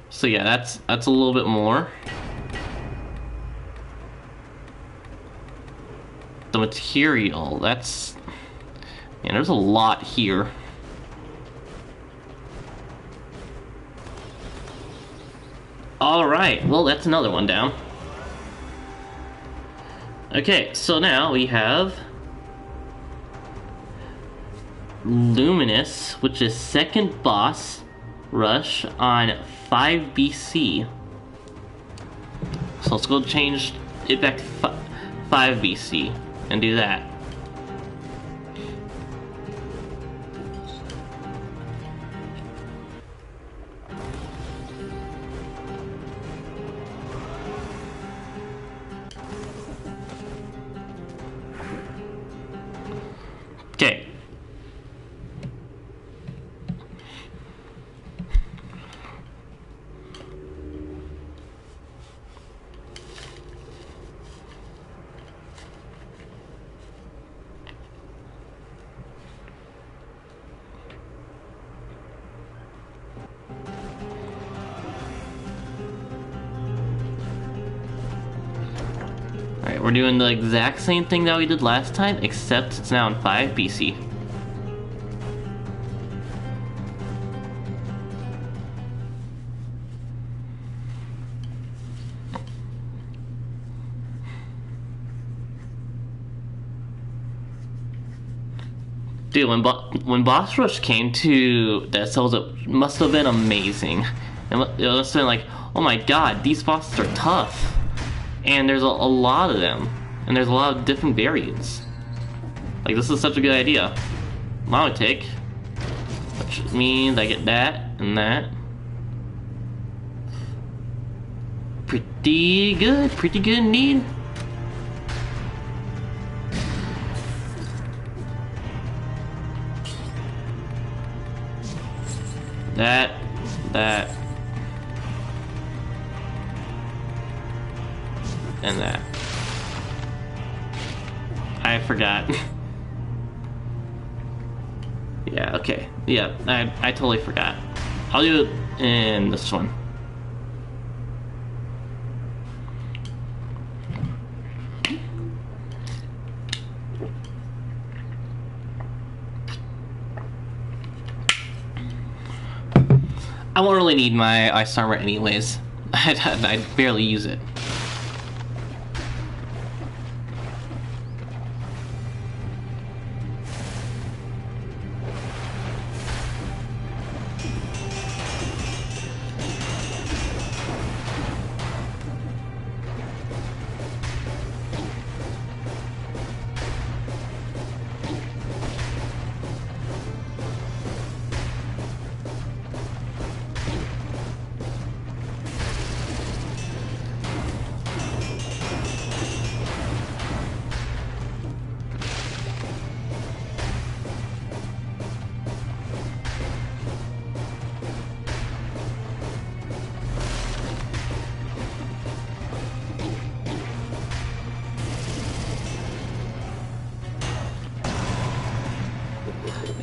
So yeah, that's a little bit more. The material, that's... Man, there's a lot here. Alright, well, that's another one down. Okay, so now we have Luminous, which is second boss rush on 5 BC. So let's go change it back to 5 BC and do that. Okay. Alright, we're doing the exact same thing that we did last time, except it's now in 5 BC. Dude, when Boss Rush came to Dead Cells, it must have been amazing. It must have been like, oh my god, these bosses are tough. And there's a lot of them. And there's a lot of different variants. Like, this is such a good idea. Monotic, which means I get that and that. Pretty good indeed. That. And that. I forgot. Yeah, okay. Yeah, I totally forgot. I'll do it in this one. I won't really need my ice armor anyways. I barely use it.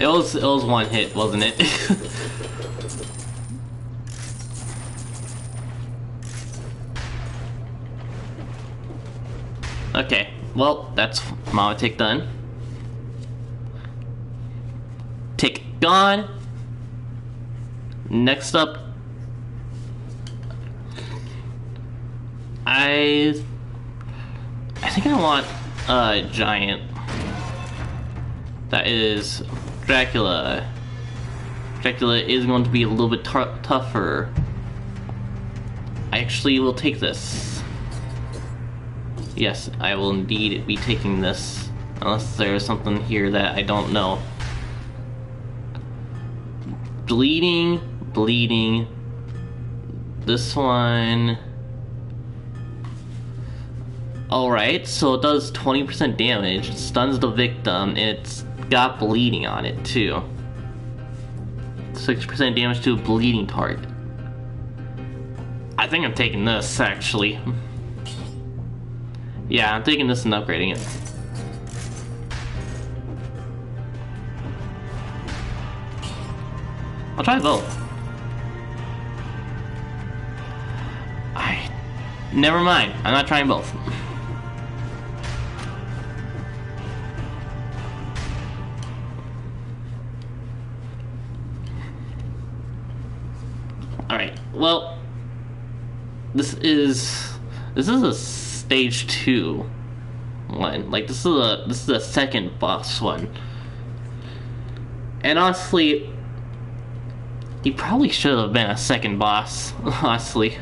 It was one hit, wasn't it? Okay, well, that's Monotic done. gone. Next up, I think I want a giant. That is Dracula. Dracula is going to be a little bit tougher. I actually will take this. Yes, I will indeed be taking this. Unless there's something here that I don't know. Bleeding. This one. Alright, so it does 20% damage, stuns the victim, and it's got bleeding on it too. 6% damage to a bleeding target. I think I'm taking this, actually. Yeah, I'm taking this and upgrading it. I'll try both. Never mind, I'm not trying both. Alright, well, this is a stage 2 one. Like this is a second boss one. And honestly, he probably should have been a second boss, honestly.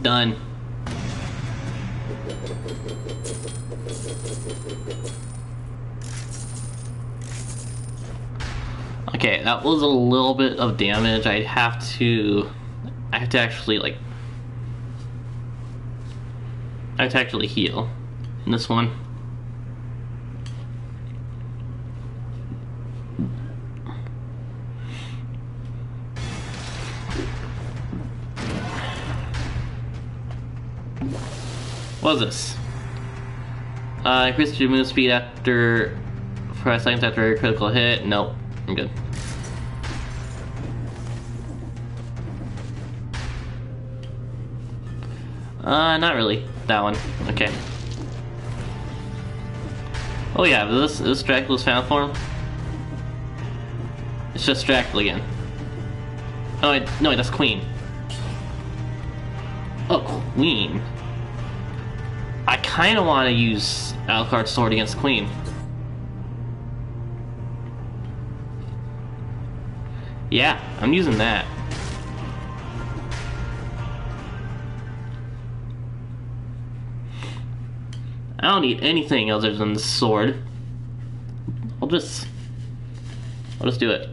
Done. Okay, that was a little bit of damage. I have to actually like heal in this one. What is this? Increase your move speed after 5 seconds after a critical hit. Nope, I'm good. Not really. That one. Okay. Oh yeah, this Dracula's found form? It's just Dracula again. Oh wait, no wait, that's Queen. Oh, Queen. I kinda wanna use Alucard's sword against Queen. Yeah, I'm using that. I don't need anything other than the sword. I'll just do it.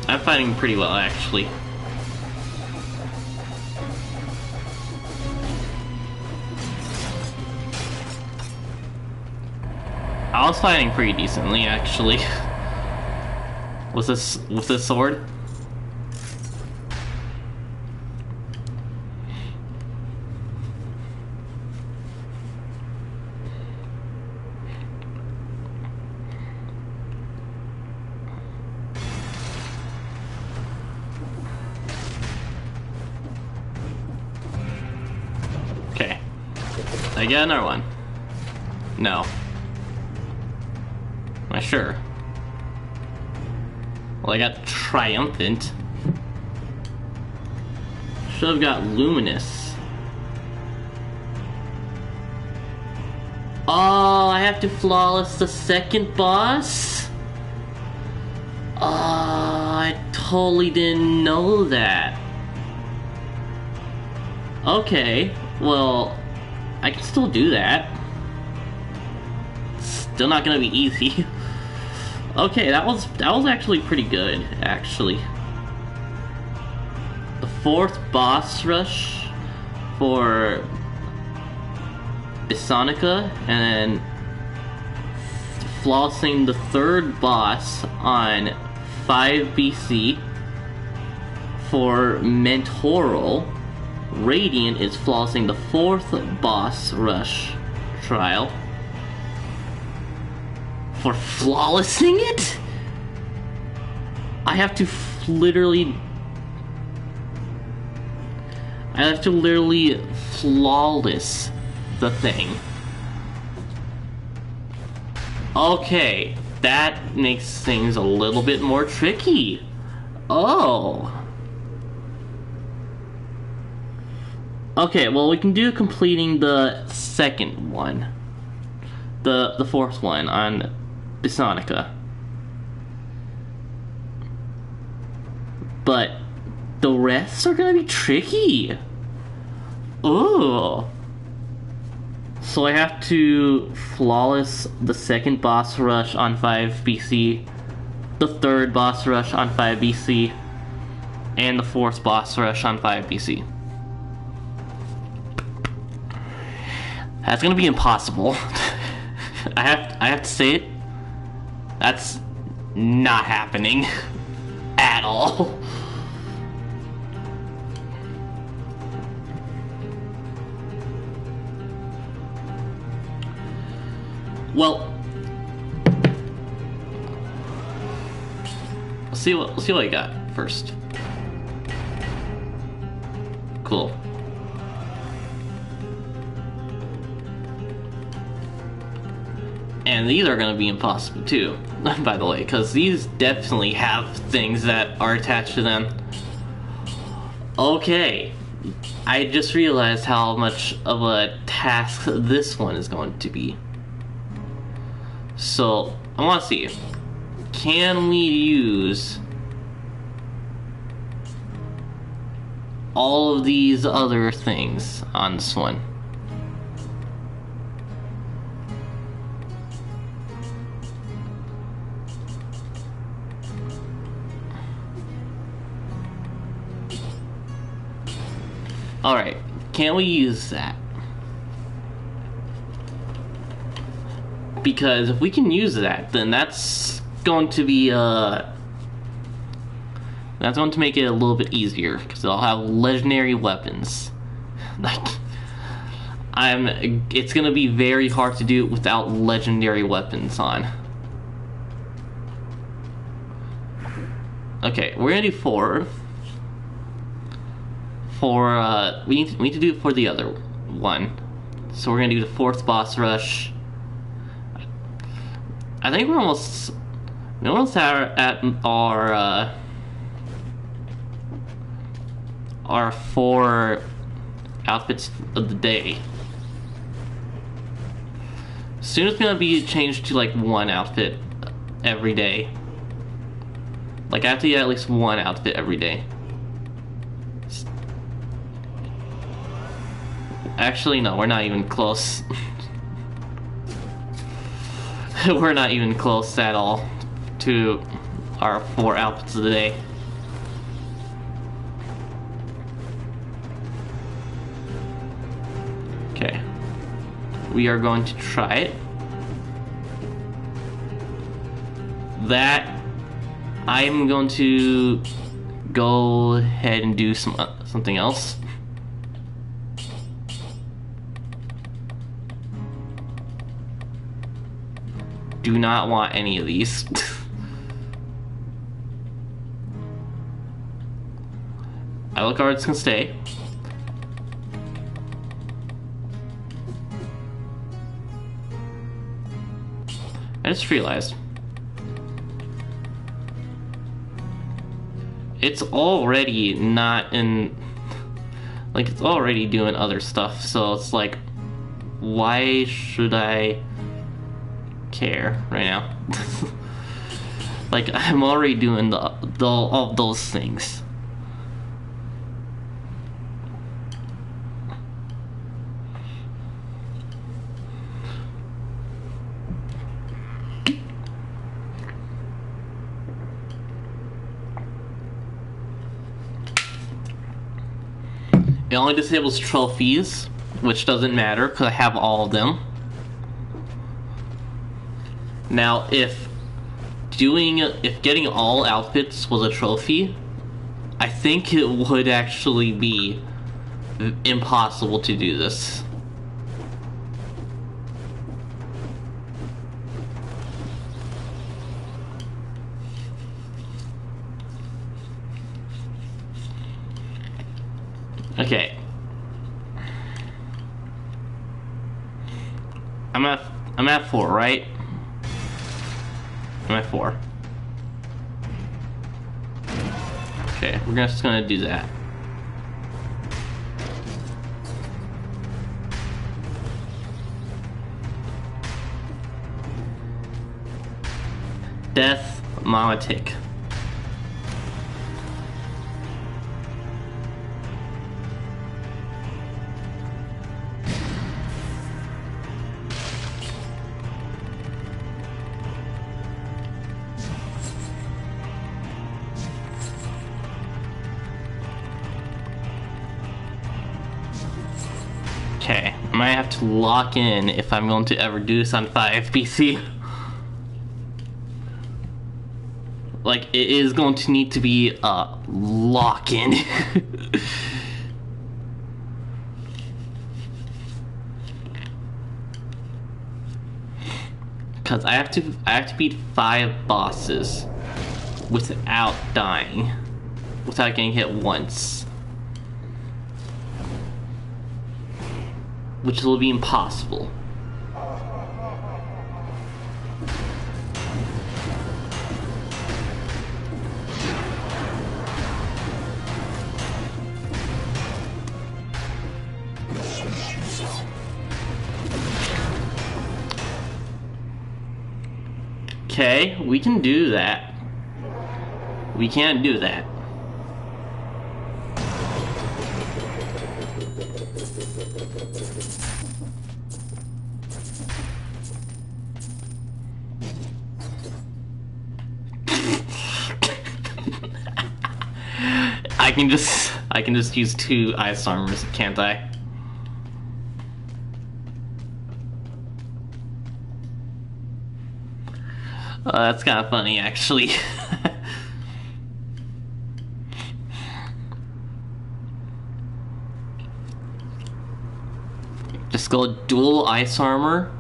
I'm fighting pretty well, actually. I was fighting pretty decently, actually. With this sword. Okay. I get another one. No. Am I sure? Well, I got Triumphant. Should have got Luminous. have to flawless the second boss? I totally didn't know that. Okay, well, I can still do that. Still not gonna be easy. Okay, that was actually pretty good, actually. The fourth boss rush for Bisonica, and then flossing the third boss on 5 BC for Mentoral. Radiant is flossing the fourth boss rush trial. For flawlessing it? I have to literally flawless the thing. Okay, that makes things a little bit more tricky. Oh. Okay, well, we can do completing the second one. The fourth one on Bisonica. But the rest are gonna be tricky. Oh. So I have to flawless the second boss rush on 5 BC, the third boss rush on 5 BC, and the fourth boss rush on 5 BC. That's gonna be impossible. I have to say it. That's not happening at all. Well, let's see what I got first. Cool. And these are going to be impossible too, by the way, because these definitely have things that are attached to them. Okay, I just realized how much of a task this one is going to be. So, I want to see, can we use all of these other things on this one? Alright, can we use that? Because if we can use that, then that's going to be, that's going to make it a little bit easier, because I'll have legendary weapons. Like, it's gonna be very hard to do it without legendary weapons on. Okay, we're gonna do 4. We need to do it for the other one. So we're gonna do the fourth boss rush. I think we're almost at our 4 outfits of the day. Soon it's gonna be changed to like 1 outfit every day. Like I have to get at least 1 outfit every day. Actually, no, we're not even close. We're not even close at all to our 4 outfits of the day. Okay. We are going to try it. That I'm going to go ahead and do something else. Do not want any of these. Idle cards can stay. I just realized it's already not in, like, it's already doing other stuff, so it's like, why should I care right now. Like, I'm already doing all of those things. It only disables trophies, which doesn't matter because I have all of them. Now, if getting all outfits was a trophy, I think it would actually be impossible to do this. Okay. I'm at 4, right? I'm at 4. Okay, we're just gonna do that. Death Monotic. Okay, I might have to lock in if I'm going to ever do this on 5 PC. Like, it is going to need to be a lock-in. Because I have to beat 5 bosses without dying, without getting hit once, which will be impossible. Okay, we can do that. We can't do that. I can just use 2 ice armors, can't I? That's kind of funny, actually. Just go dual ice armor.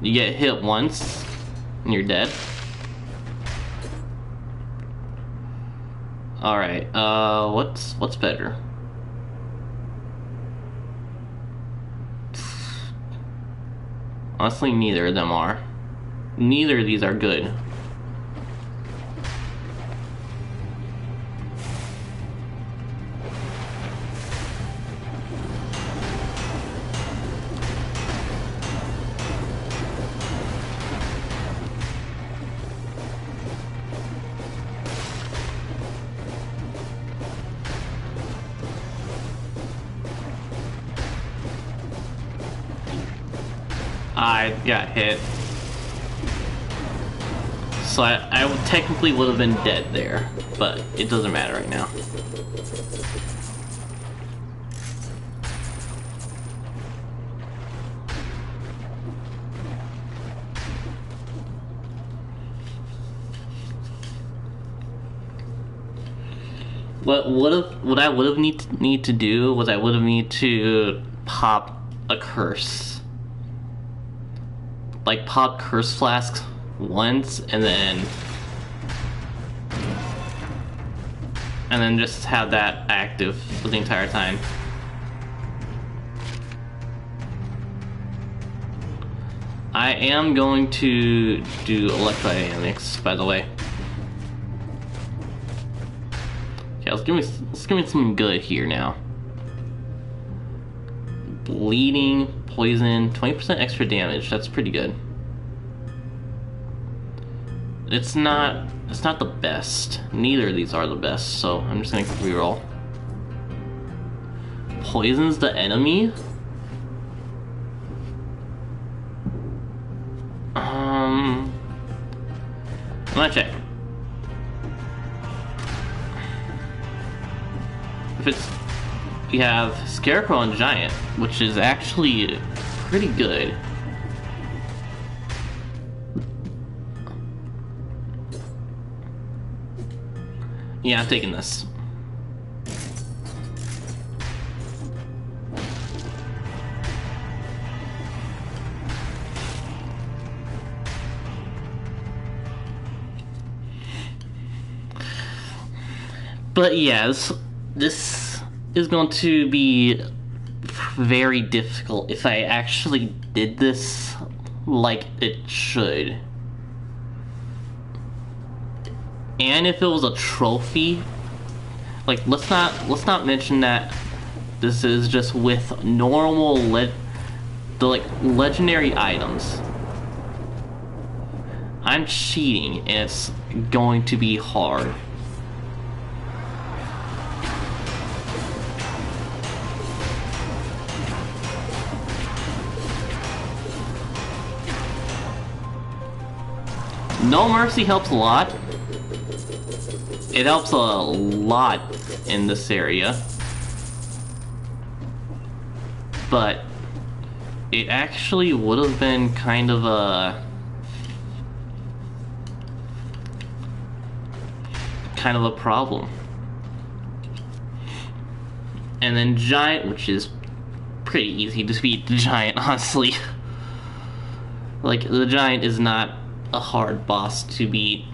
You get hit once, and you're dead. Alright, what's better? Honestly, neither of them are. Neither of these are good. I got hit. So I technically would have been dead there, but it doesn't matter right now. What I would have need to do was I would have need to pop a curse. Like pop curse flasks once and then just have that active for the entire time. I am going to do electrodynamics, by the way. Okay, let's give me something good here now. Bleeding, poison, 20% extra damage. That's pretty good. It's not the best. Neither of these are the best, so I'm just gonna reroll. Poisons the enemy? I'm gonna check. If it's... We have Scarecrow and Giant, which is actually pretty good. Yeah, I'm taking this. But yes, this is going to be very difficult if I actually did this like it should. And if it was a trophy, like let's not mention that this is just with normal legendary items. I'm cheating and it's going to be hard. No Mercy helps a lot. It helps a lot in this area. But it actually would have been kind of a problem. And then Giant, which is pretty easy to beat the Giant, honestly. Like, the Giant is not a hard boss to beat.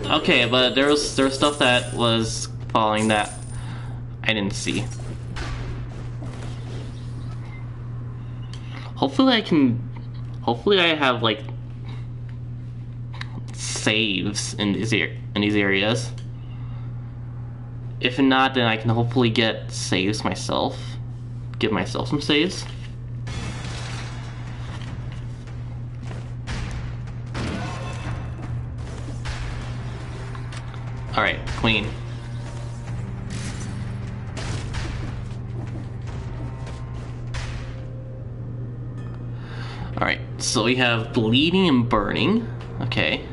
Okay, but there was stuff that was falling that I didn't see. Hopefully I have like saves in these areas. If not, then I can hopefully get saves myself. Give myself some saves. Alright, Queen. Alright, so we have Bleeding and Burning. Okay.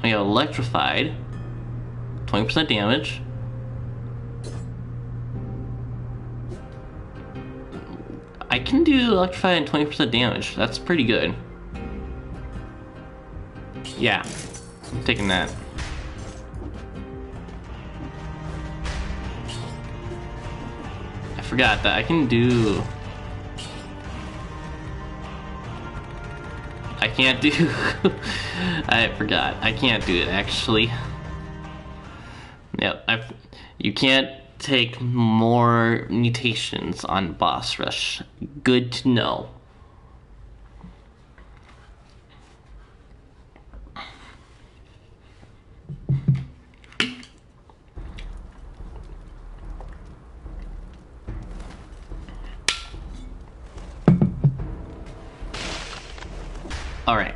We have Electrified. 20% damage. I can do Electrified and 20% damage. That's pretty good. Yeah, I'm taking that. I forgot that I can do... I can't do... I forgot. I can't do it, actually. Yep, you can't take more mutations on Boss Rush. Good to know. All right.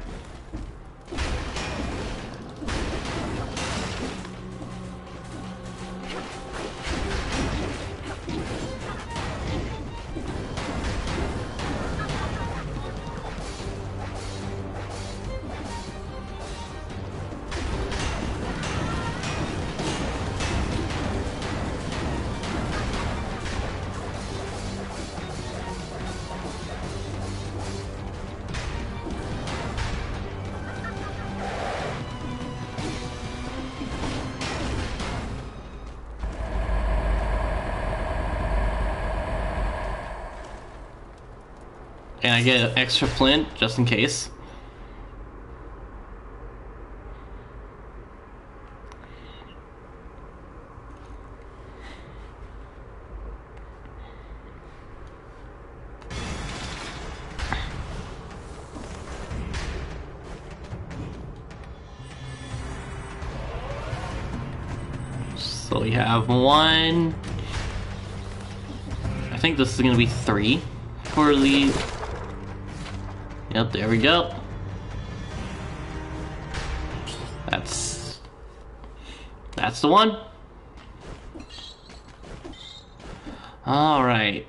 And I get an extra flint just in case. So we have 1. I think this is gonna be 3 for the. Yep, there we go. That's the one. All right,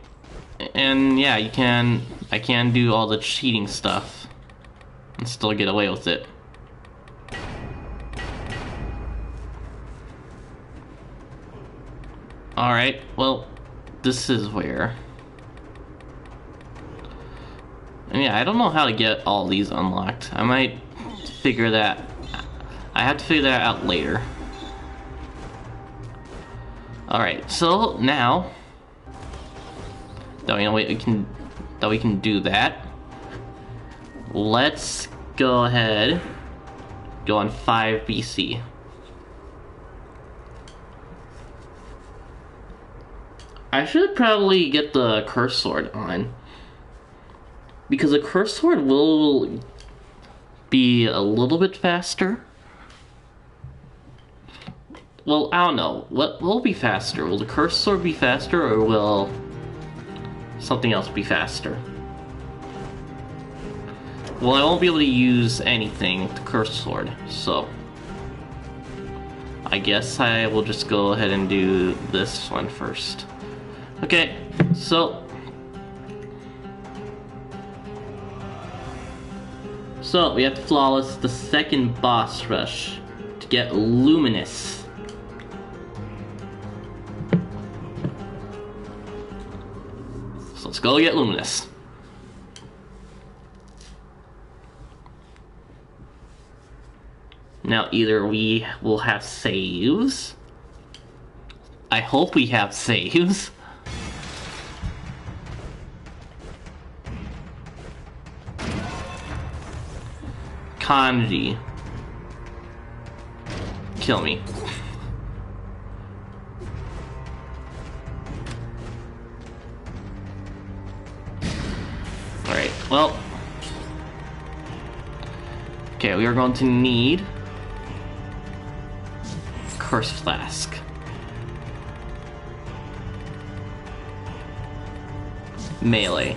and yeah, I can do all the cheating stuff and still get away with it. All right, well, this is where. And yeah, I don't know how to get all these unlocked. I might figure that. I have to figure that out later. Alright, so now that we can do that, let's go ahead, go on 5 BC. I should probably get the curse sword on, because the curse sword will be a little bit faster. Well, I don't know. What will be faster? Will the curse sword be faster, or will something else be faster? Well, I won't be able to use anything with the curse sword, so I guess I will just go ahead and do this one first. Okay, so we have to flawless the second boss rush to get Luminous. So let's go get Luminous. Now either we will have saves. I hope we have saves. Kanji. Kill me. Alright, well. Okay, we are going to need Curse Flask. Melee.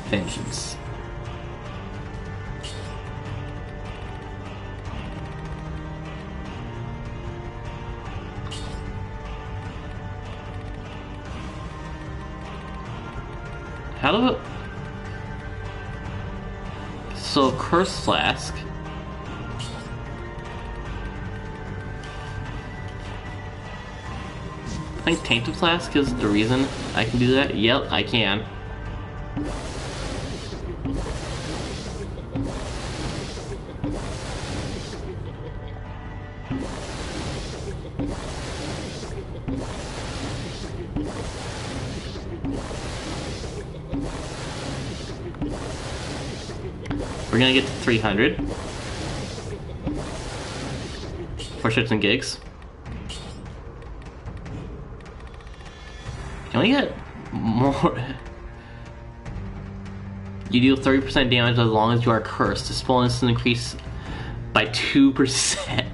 Vengeance. How do it... So, Curse Flask. I think Tainted Flask is the reason I can do that. Yep, I can. We're gonna get to 300 for shits and gigs. Can we get more? You deal 30% damage as long as you are cursed. This bonus is increased by 2%.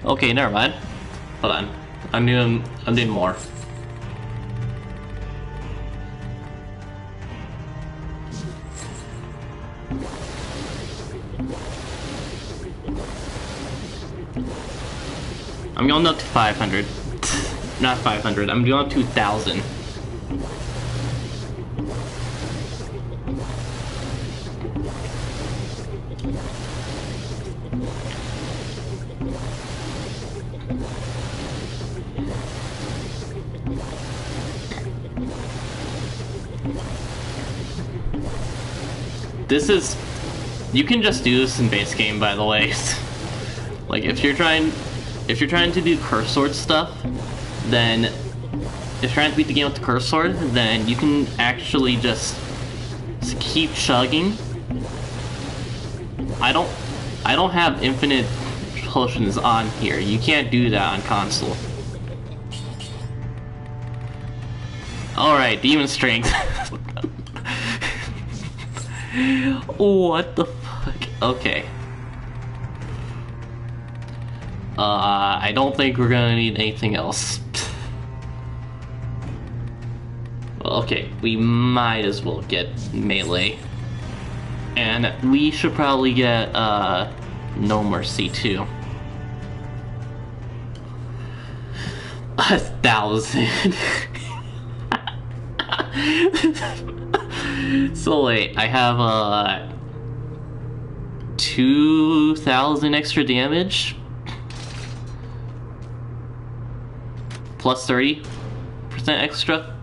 Okay, never mind. Hold on. I'm doing more. I'm going up to 500. Not 500, I'm going up to 1,000. This is... You can just do this in base game, by the way. Like, if you're trying to do curse sword stuff, then if you're trying to beat the game with the curse sword, then you can actually just keep chugging. I don't have infinite potions on here. You can't do that on console. Alright, Demon Strength. What the fuck? Okay. I don't think we're gonna need anything else. Well, okay, we might as well get melee. And we should probably get, No Mercy, too. 1,000. So wait, I have, 2,000 extra damage? Plus 30% extra?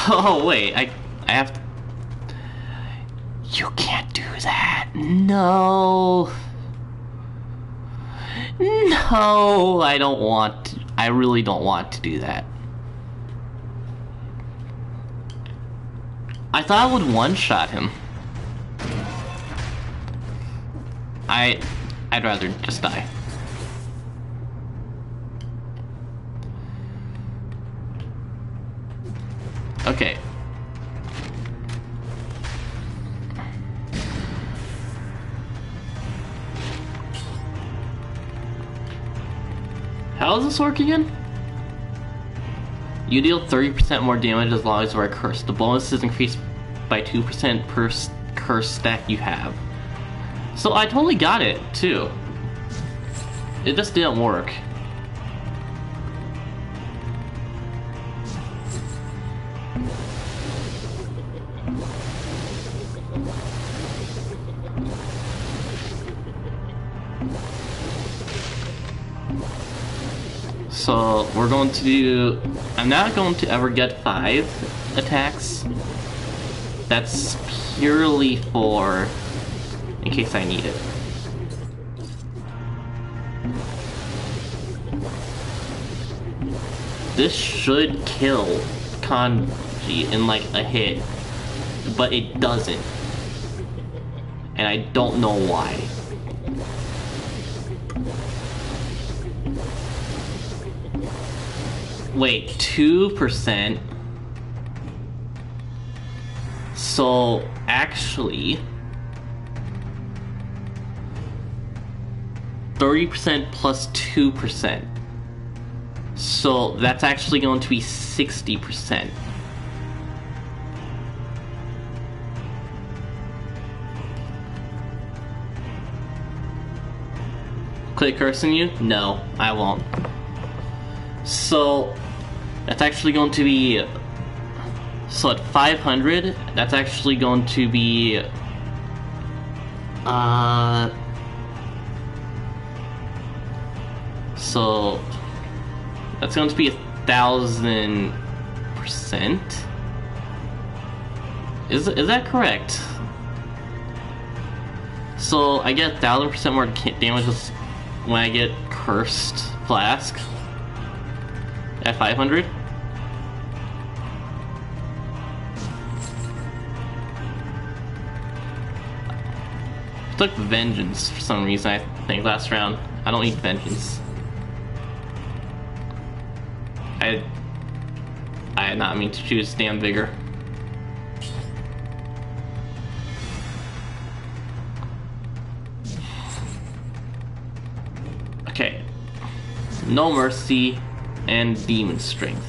Oh wait, I have to... You can't do that. No. No, I don't want to. I really don't want to do that. I thought I would one-shot him. I'd rather just die. Okay. How does this work again? You deal 30% more damage as long as you are cursed. The bonus is increased by 2% per curse stack you have. So I totally got it, too. It just didn't work. So we're going to do... I'm not going to ever get 5 attacks. That's purely for... in case I need it. This should kill Kanji in like a hit, but it doesn't. And I don't know why. Wait, 2%? So, actually... 30% plus 2%. So, that's actually going to be 60%. Quit cursing you? No, I won't. So... that's actually going to be... so at 500, that's actually going to be... so... that's going to be 1,000%? Is that correct? So I get 1,000% more damage when I get Cursed Flask at 500? I took Vengeance for some reason, I think, last round. I don't need Vengeance. I did not mean to choose Damn Vigor. Okay. No Mercy and Demon Strength.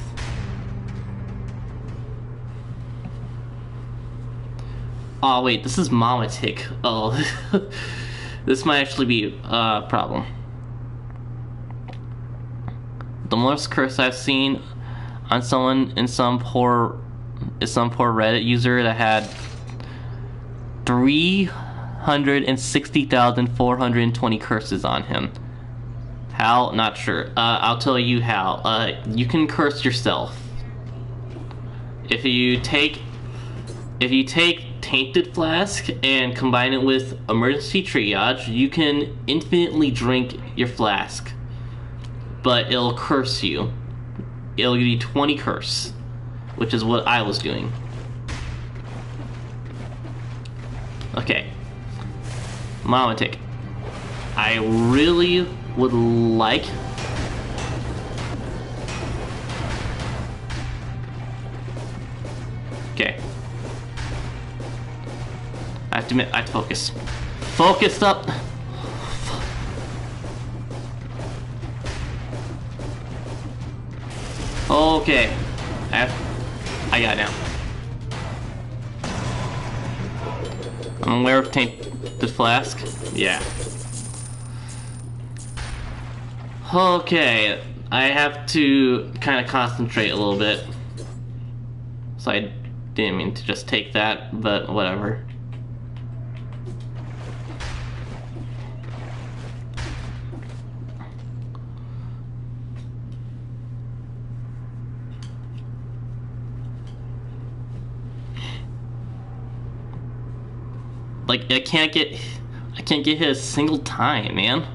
Oh wait, this is Mama Tick. Oh, this might actually be a problem. The most curse I've seen on someone in some poor Reddit user that had 360,420 curses on him. How? Not sure. I'll tell you how. You can curse yourself. If you take Tainted Flask and combine it with Emergency Triage, you can infinitely drink your flask. But it'll curse you. It'll give you 20 curse, which is what I was doing. Okay. Monotic. I really would like... Okay. I have to focus. Focus up! Okay. I got it now. I'm aware of the flask. Yeah. Okay. I have to kind of concentrate a little bit. So I didn't mean to just take that, but whatever. Like I can't get hit a single time, man.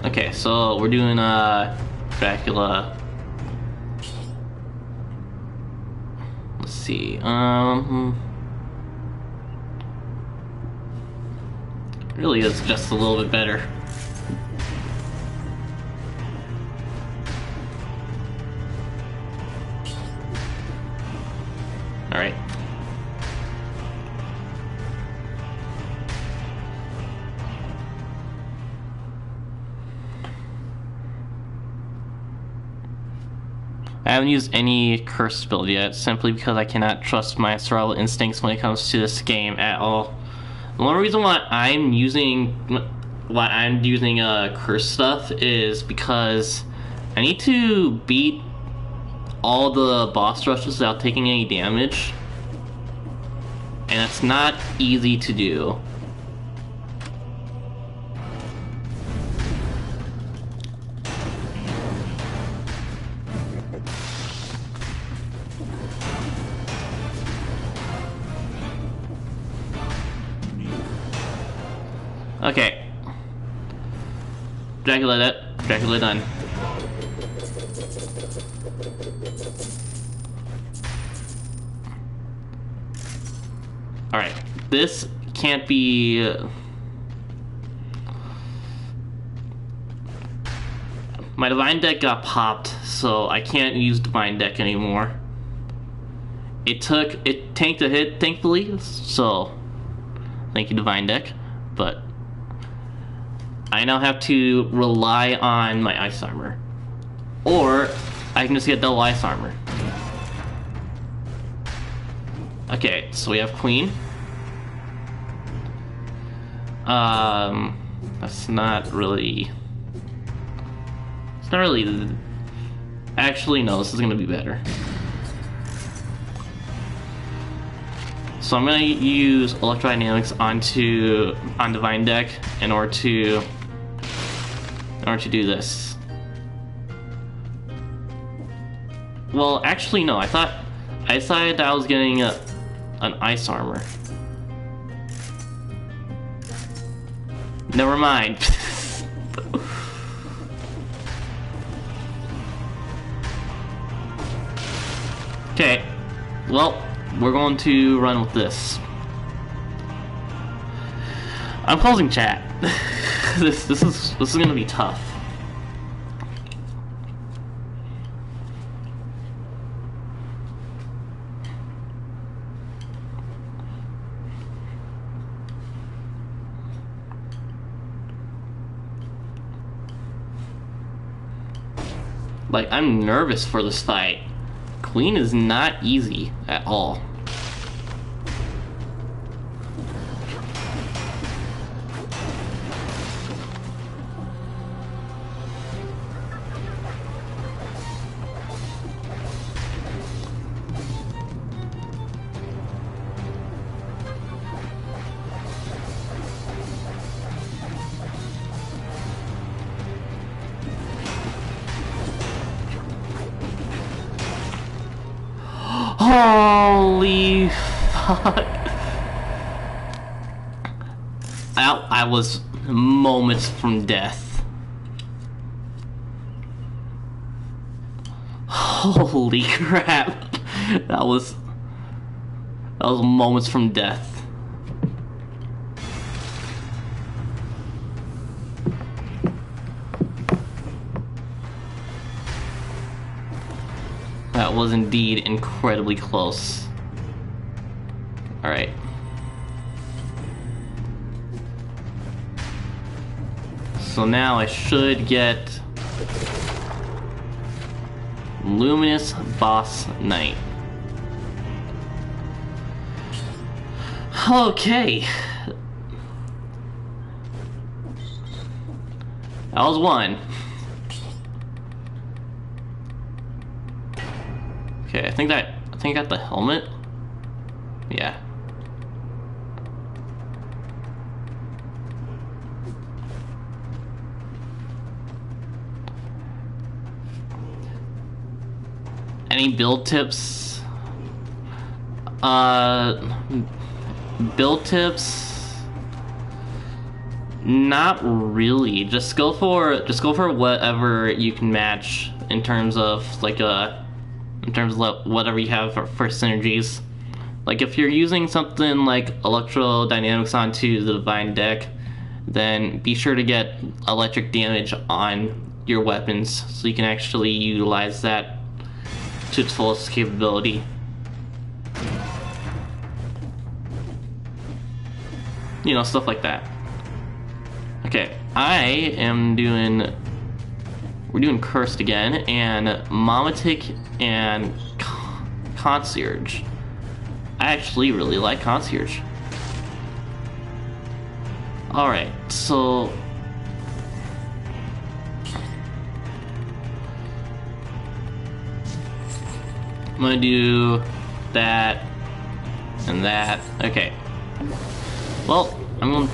Okay, so we're doing Dracula. Let's see. Really is just a little bit better. All right. I haven't used any curse build yet, simply because I cannot trust my survival instincts when it comes to this game at all. The only reason why I'm using curse stuff is because I need to beat all the boss rushes without taking any damage, and it's not easy to do. Okay. Dracula done. Alright. This can't be... My Divine Deck got popped, so I can't use Divine Deck anymore. It tanked a hit, thankfully, so... Thank you, Divine Deck. But... I now have to rely on my ice armor. Or, I can just get double ice armor. Okay, so we have Queen. That's not really... It's not really... Actually, no, this is gonna be better. So I'm gonna use Electrodynamics on Divine Deck in order to do this. Well, actually no. I decided that I was getting an ice armor. Never mind. Okay. Well, we're going to run with this. I'm closing chat. This is gonna be tough. Like, I'm nervous for this fight. Queen is not easy at all. Holy fuck. moments from death. Holy crap. That was moments from death. That was indeed incredibly close. Alright. So now I should get Luminous Boss Knight. Okay. That was one. Okay, I think I got the helmet. Yeah. Any build tips? Build tips? Not really. Just go for whatever you can match in terms of like whatever you have for synergies. Like if you're using something like Electrodynamics onto the Divine deck, then be sure to get electric damage on your weapons so you can actually utilize that to its fullest capability. You know, stuff like that. Okay, we're doing Cursed again, and Momatic and Concierge. I actually really like Concierge. Alright, so I'm gonna do that and that. Okay. Well, I'm gonna...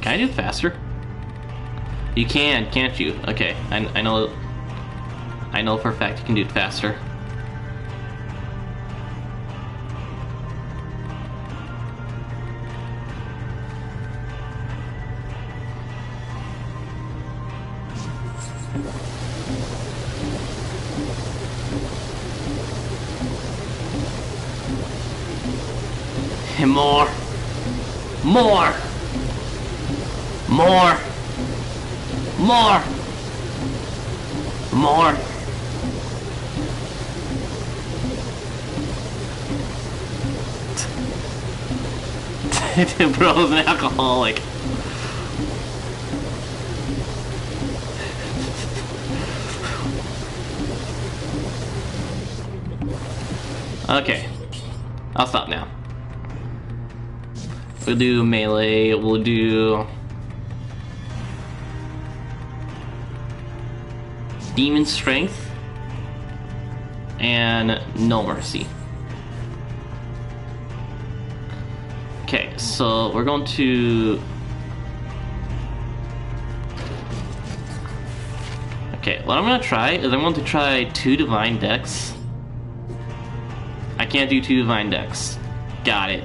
Can I do it faster? You can, can't you? Okay, I know for a fact you can do it faster. And more! More! More! More! More! Bro's an alcoholic. Okay. I'll stop now. We'll do melee, we'll do Demon Strength and No Mercy. Okay, so we're going to... Okay, what I'm going to try is I'm going to try 2 Divine Decks. I can't do 2 Divine Decks. Got it.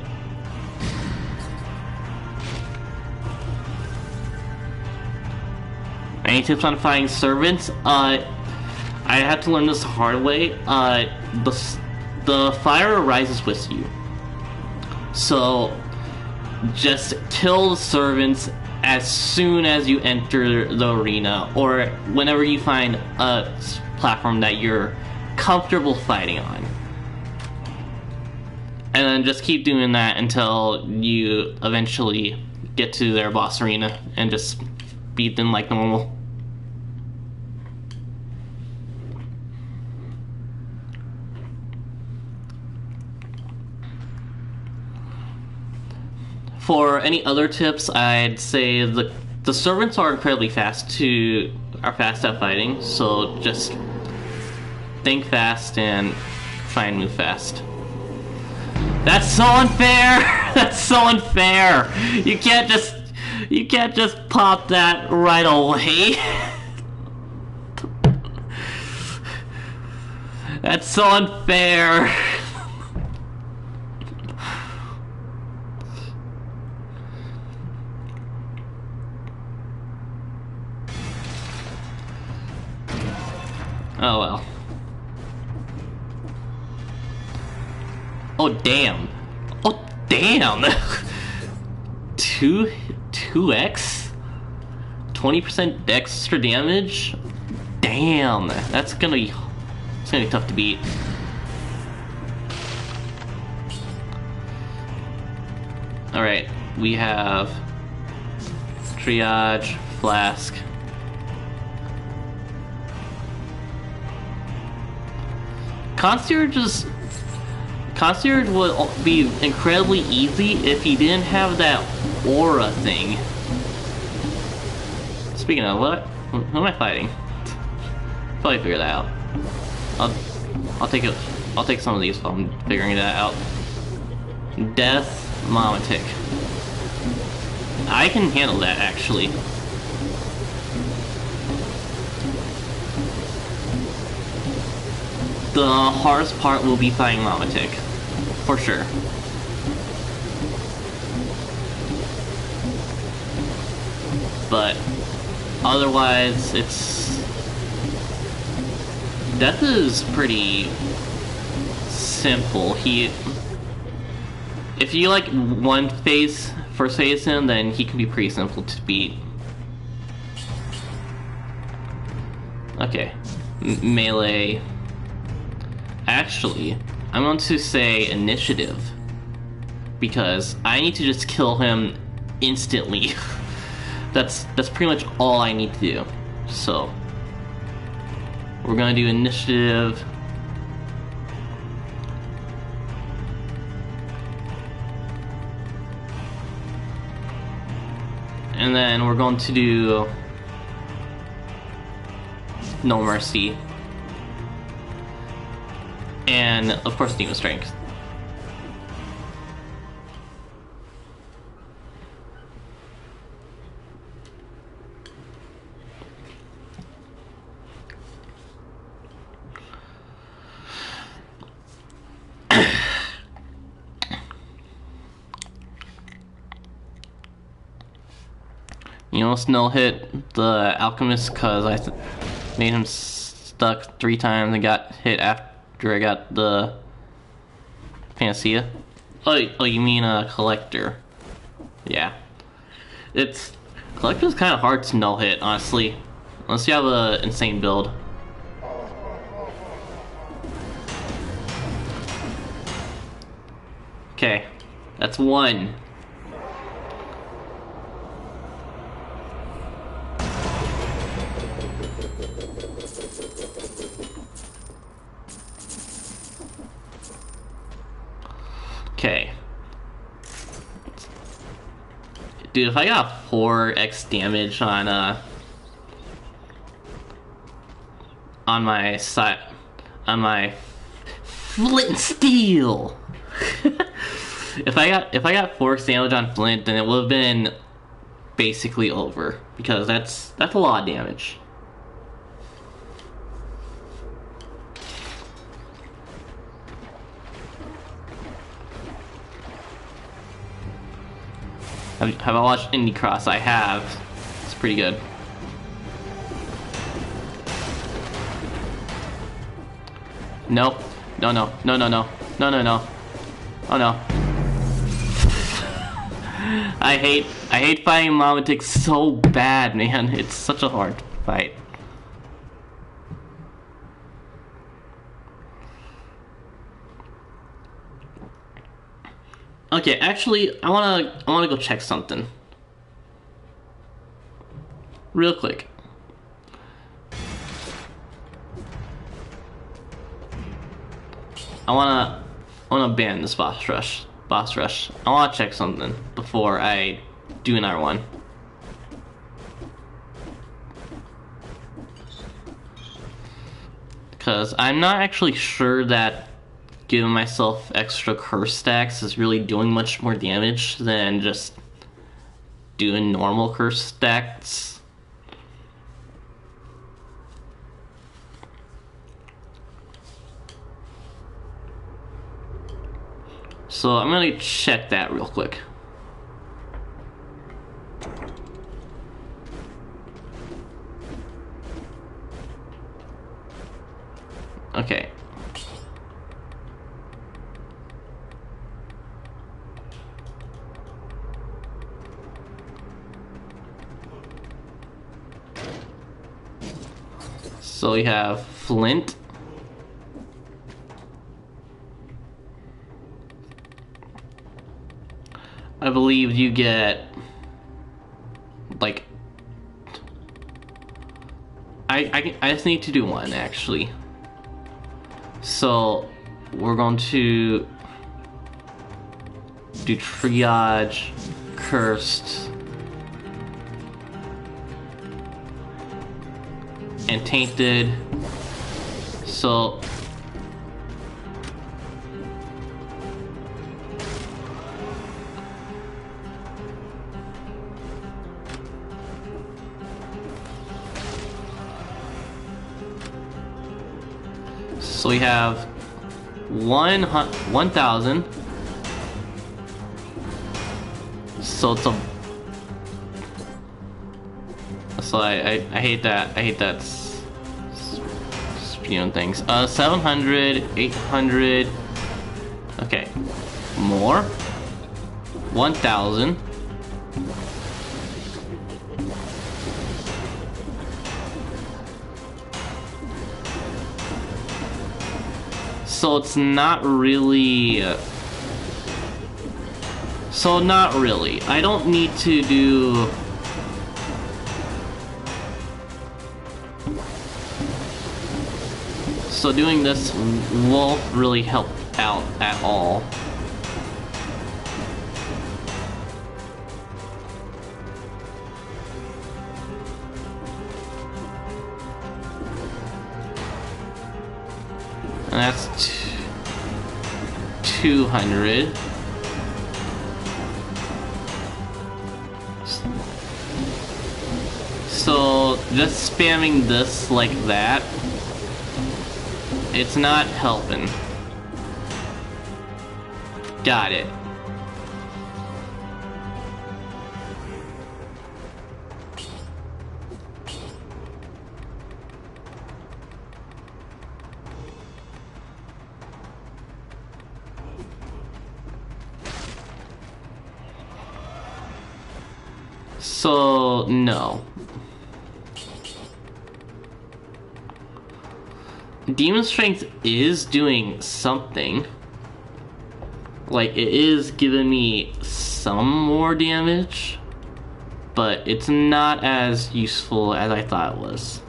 Any tips on fighting servants? I had to learn this the hard way. The fire arises with you. So just kill the servants as soon as you enter the arena, or whenever you find a platform that you're comfortable fighting on. And then just keep doing that until you eventually get to their boss arena and just beat them like normal. For any other tips, I'd say the servants are incredibly fast at fighting, so just think fast and try and move fast. That's so unfair! That's so unfair! You can't just pop that right away. That's so unfair. Oh well. Oh damn. Oh damn. 2x? 20% extra damage? Damn. It's gonna be tough to beat. Alright, we have Triage, Flask. Concierge would be incredibly easy if he didn't have that aura thing. Speaking of, who am I fighting? Probably figure that out. I'll take it. I'll take some of these while I'm figuring that out. Death, Momatic. I can handle that actually. The hardest part will be fighting Momatic, for sure. But otherwise, Death is pretty simple. If you like first phase him, then he can be pretty simple to beat. Okay, melee. Actually, I'm going to say initiative, because I need to just kill him instantly. That's pretty much all I need to do. So we're gonna do initiative. And then we're going to do No Mercy. And of course Demon Strength. You almost no hit the Alchemist because I made him stuck 3 times and got hit after I got the Panacea. Oh, you mean a Collector? Yeah, Collector's kind of hard to no hit, honestly, unless you have an insane build. Okay, that's 1. Okay. Dude, if I got 4x damage on my side, on my Flint and Steel. If I got 4x damage on Flint, then it would have been basically over, because that's a lot of damage. Have I watched Indie Cross? I have. It's pretty good. Nope. No. Oh no. I hate fighting Momatic so bad, man. It's such a hard fight. Okay, actually, I wanna go check something real quick. I wanna ban this boss rush. I wanna check something before I do another one. Because I'm not actually sure that giving myself extra curse stacks is really doing much more damage than just doing normal curse stacks. So I'm gonna check that real quick. Okay. So we have flint. I believe you get like I just need to do one actually. So we're going to do triage, cursed, and tainted. So we have 1,000. So it's a. So I hate that. I hate that. Spewing things. 700, 800. Okay. More. 1,000. So it's not really. So not really. I don't need to do. So doing this won't really help out at all. And that's 200. So just spamming this like that, it's not helping. Got it. So, no. Demon Strength is doing something. Like, it is giving me some more damage, but it's not as useful as I thought it was.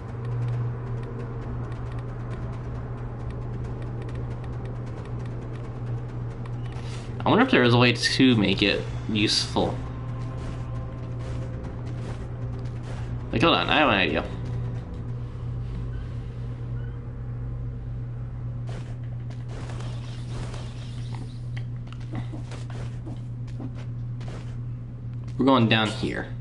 I wonder if there is a way to make it useful. Like, hold on, I have an idea. We're going down here.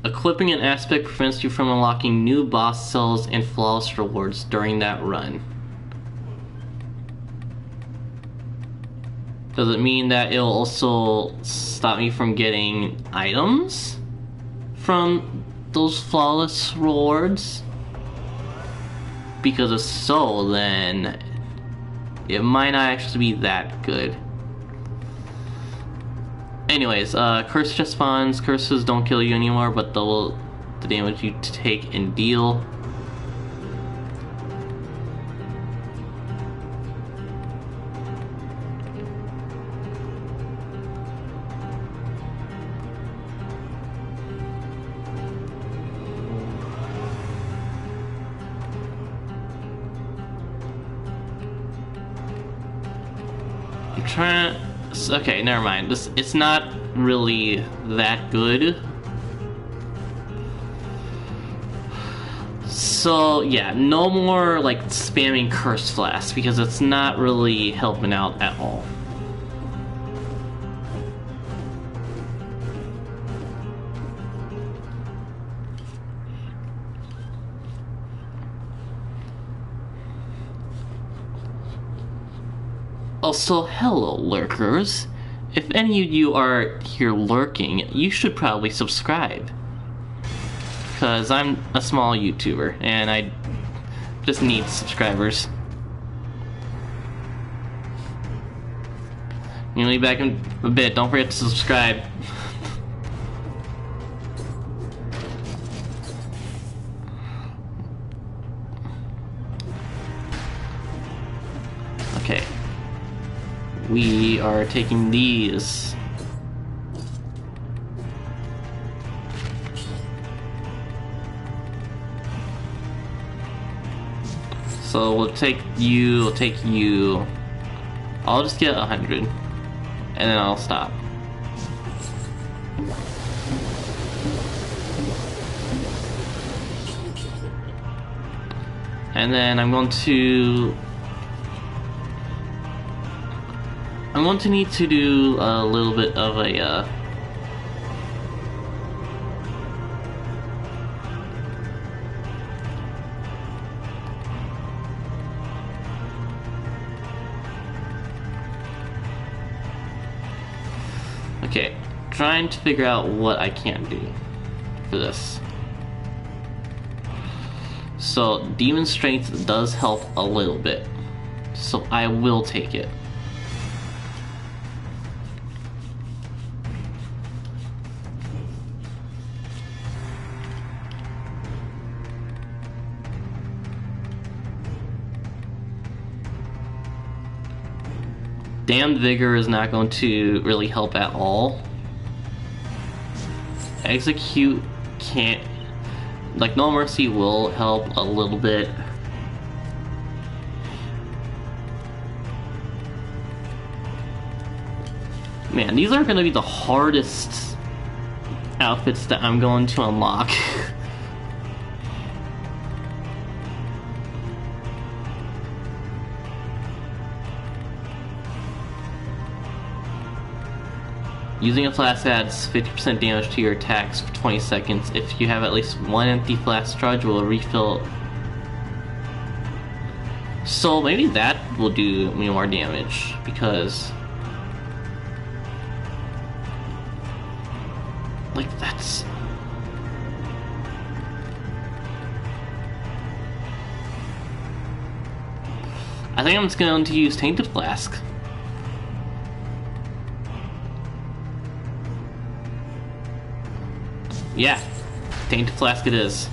Equipping an aspect prevents you from unlocking new boss cells and flawless rewards during that run. Does it mean that it'll also stop me from getting items from those flawless rewards? Because if so, then it might not actually be that good. Anyways, curse just spawns. Curses don't kill you anymore, but double the damage you take and deal. I'm trying to... Okay, never mind. It's not really that good. So yeah, no more like spamming Curse Flask because it's not really helping out at all. Also, hello lurkers. If any of you are here lurking, you should probably subscribe. Because I'm a small YouTuber, and I Just needs subscribers. You'll be back in a bit. Don't forget to subscribe. Okay. We are taking these. So we'll take you. I'll just get 100. And then I'll stop. And then I'm going to need to do a little bit of a okay, trying to figure out what I can do for this. So Demon Strength does help a little bit, so I will take it. Damned Vigor is not going to really help at all. Execute can't, like, No Mercy will help a little bit. Man, these are going to be the hardest outfits that I'm going to unlock. Using a flask adds 50% damage to your attacks for 20 seconds. If you have at least one empty flask charge, will refill. So maybe that will do me more damage, because like that's I think I'm just going to use Tainted Flask. Yeah, Tainted Flask it is.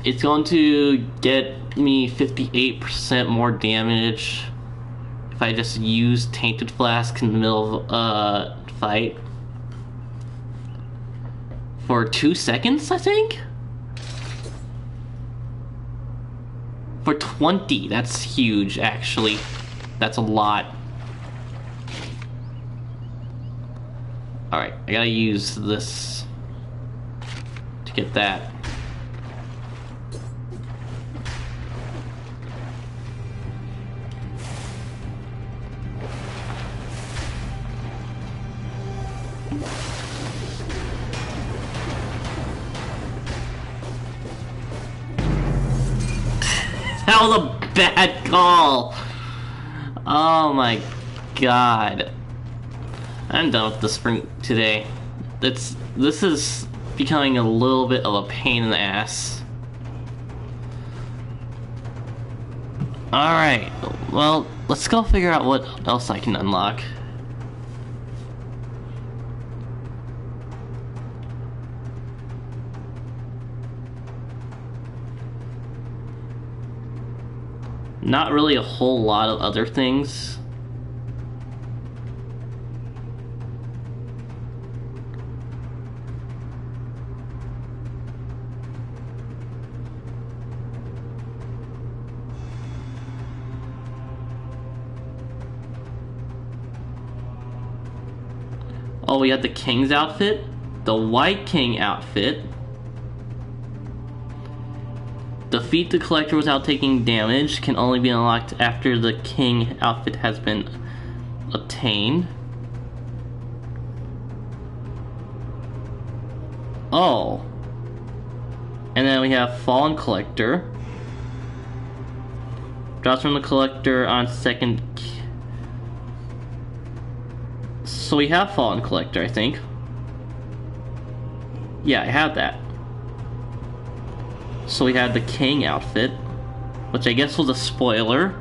It's going to get me 58% more damage if I just use Tainted Flask in the middle of fight. For 2 seconds, I think? For 20, that's huge, actually. That's a lot. Alright, I gotta use this to get that. That was a bad call! Oh my god. I'm done with the sprint today. This is becoming a little bit of a pain in the ass. Alright, well, let's go figure out what else I can unlock. Not really a whole lot of other things. Oh, we had the King's outfit, the White King outfit. Defeat the Collector without taking damage can only be unlocked after the King outfit has been obtained. Oh. And then we have Fallen Collector. Drops from the Collector on second. So we have Fallen Collector, I think. Yeah, I have that. So we had the king outfit, which I guess was a spoiler.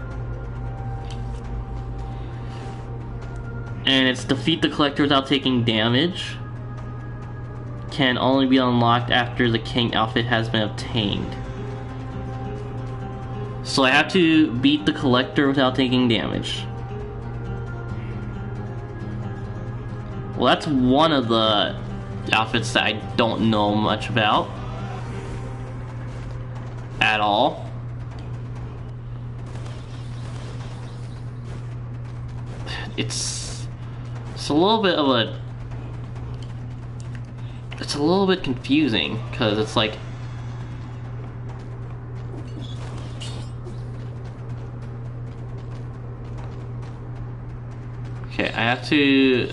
And it's defeat the collector without taking damage. Can only be unlocked after the king outfit has been obtained. So I have to beat the collector without taking damage. Well, that's one of the outfits that I don't know much about at all. It's a little bit of a... It's a little bit confusing, because it's like... Okay, I have to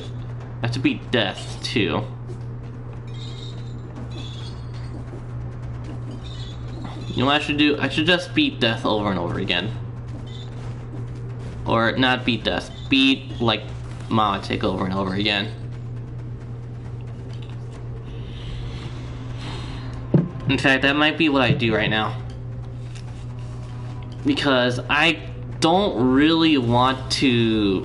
beat death, too. You know what I should do? I should just beat death over and over again. Or not beat death, beat, like, Mamatic over and over again. In fact, that might be what I do right now. Because I don't really want to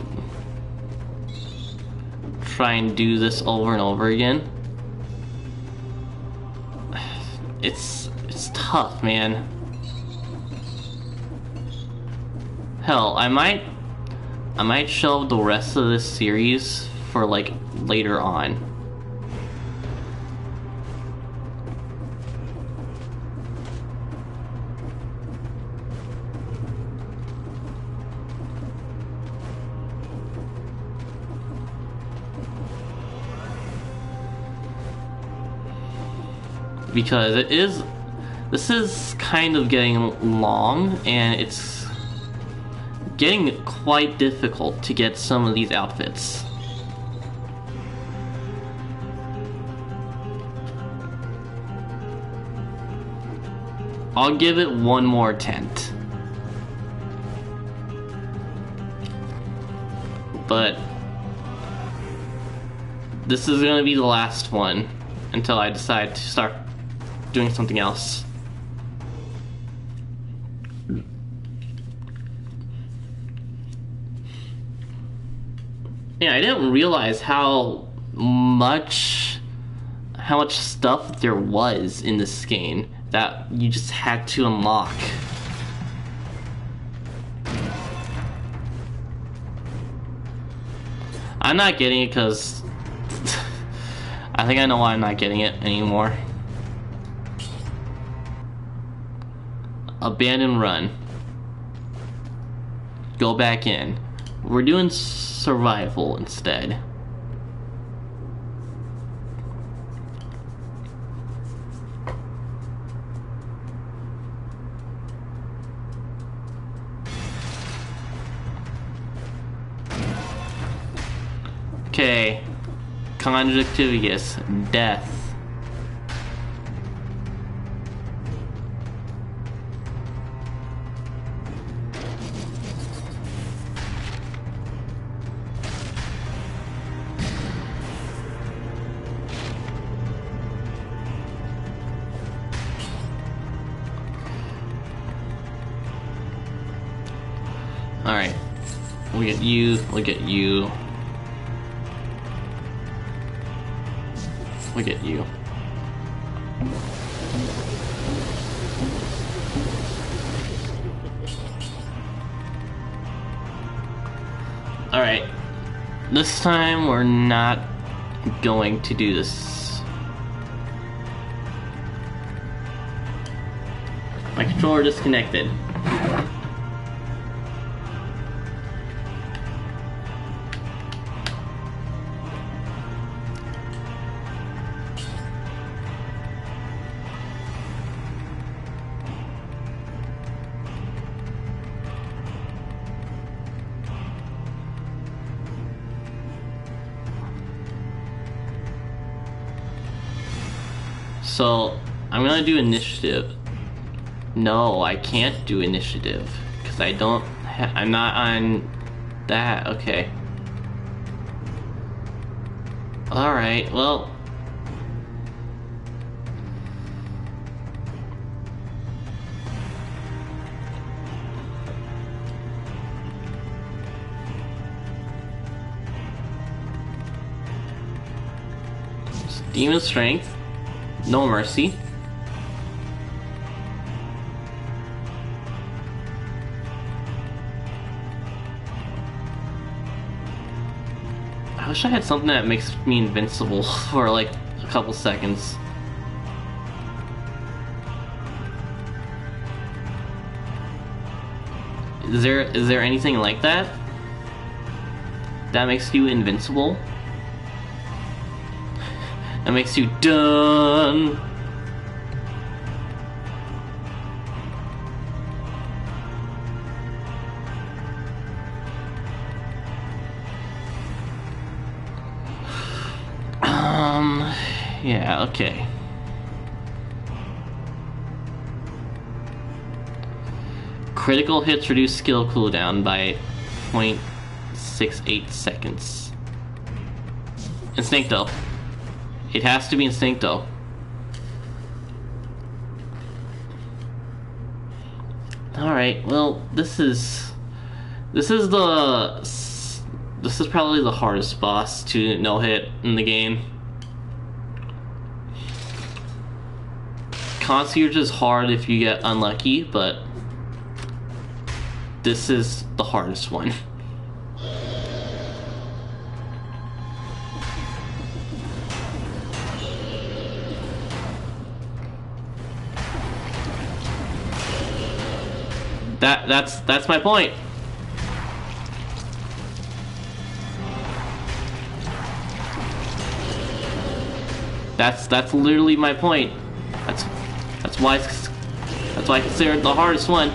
try and do this over and over again. It's tough, man. Hell, I might shelve the rest of this series for like later on. Because this is kind of getting long, and it's getting quite difficult to get some of these outfits. I'll give it one more attempt. But this is gonna be the last one until I decide to start doing something else. Yeah, I didn't realize how much stuff there was in this game that you just had to unlock. I'm not getting it because I think I know why I'm not getting it anymore. Abandon run. Go back in. We're doing survival instead. Okay. Conjunctivitis. Death. Alright. We'll get you. We'll get you. We'll get you. Alright. This time we're not going to do this. My controller disconnected. So, I'm gonna do initiative. No, I can't do initiative because I don't. I'm not on that. Okay. All right. Well. Demon Strength. No Mercy. I wish I had something that makes me invincible for like a couple seconds. Is there anything like that? That makes you invincible? That makes you done. Yeah, okay. Critical hits reduce skill cooldown by 0.68 seconds. Instincto. It has to be Instincto. Alright, well, this is probably the hardest boss to no-hit in the game. Concierge is hard if you get unlucky, but this is the hardest one. That's my point. That's literally my point. That's why I consider it the hardest one.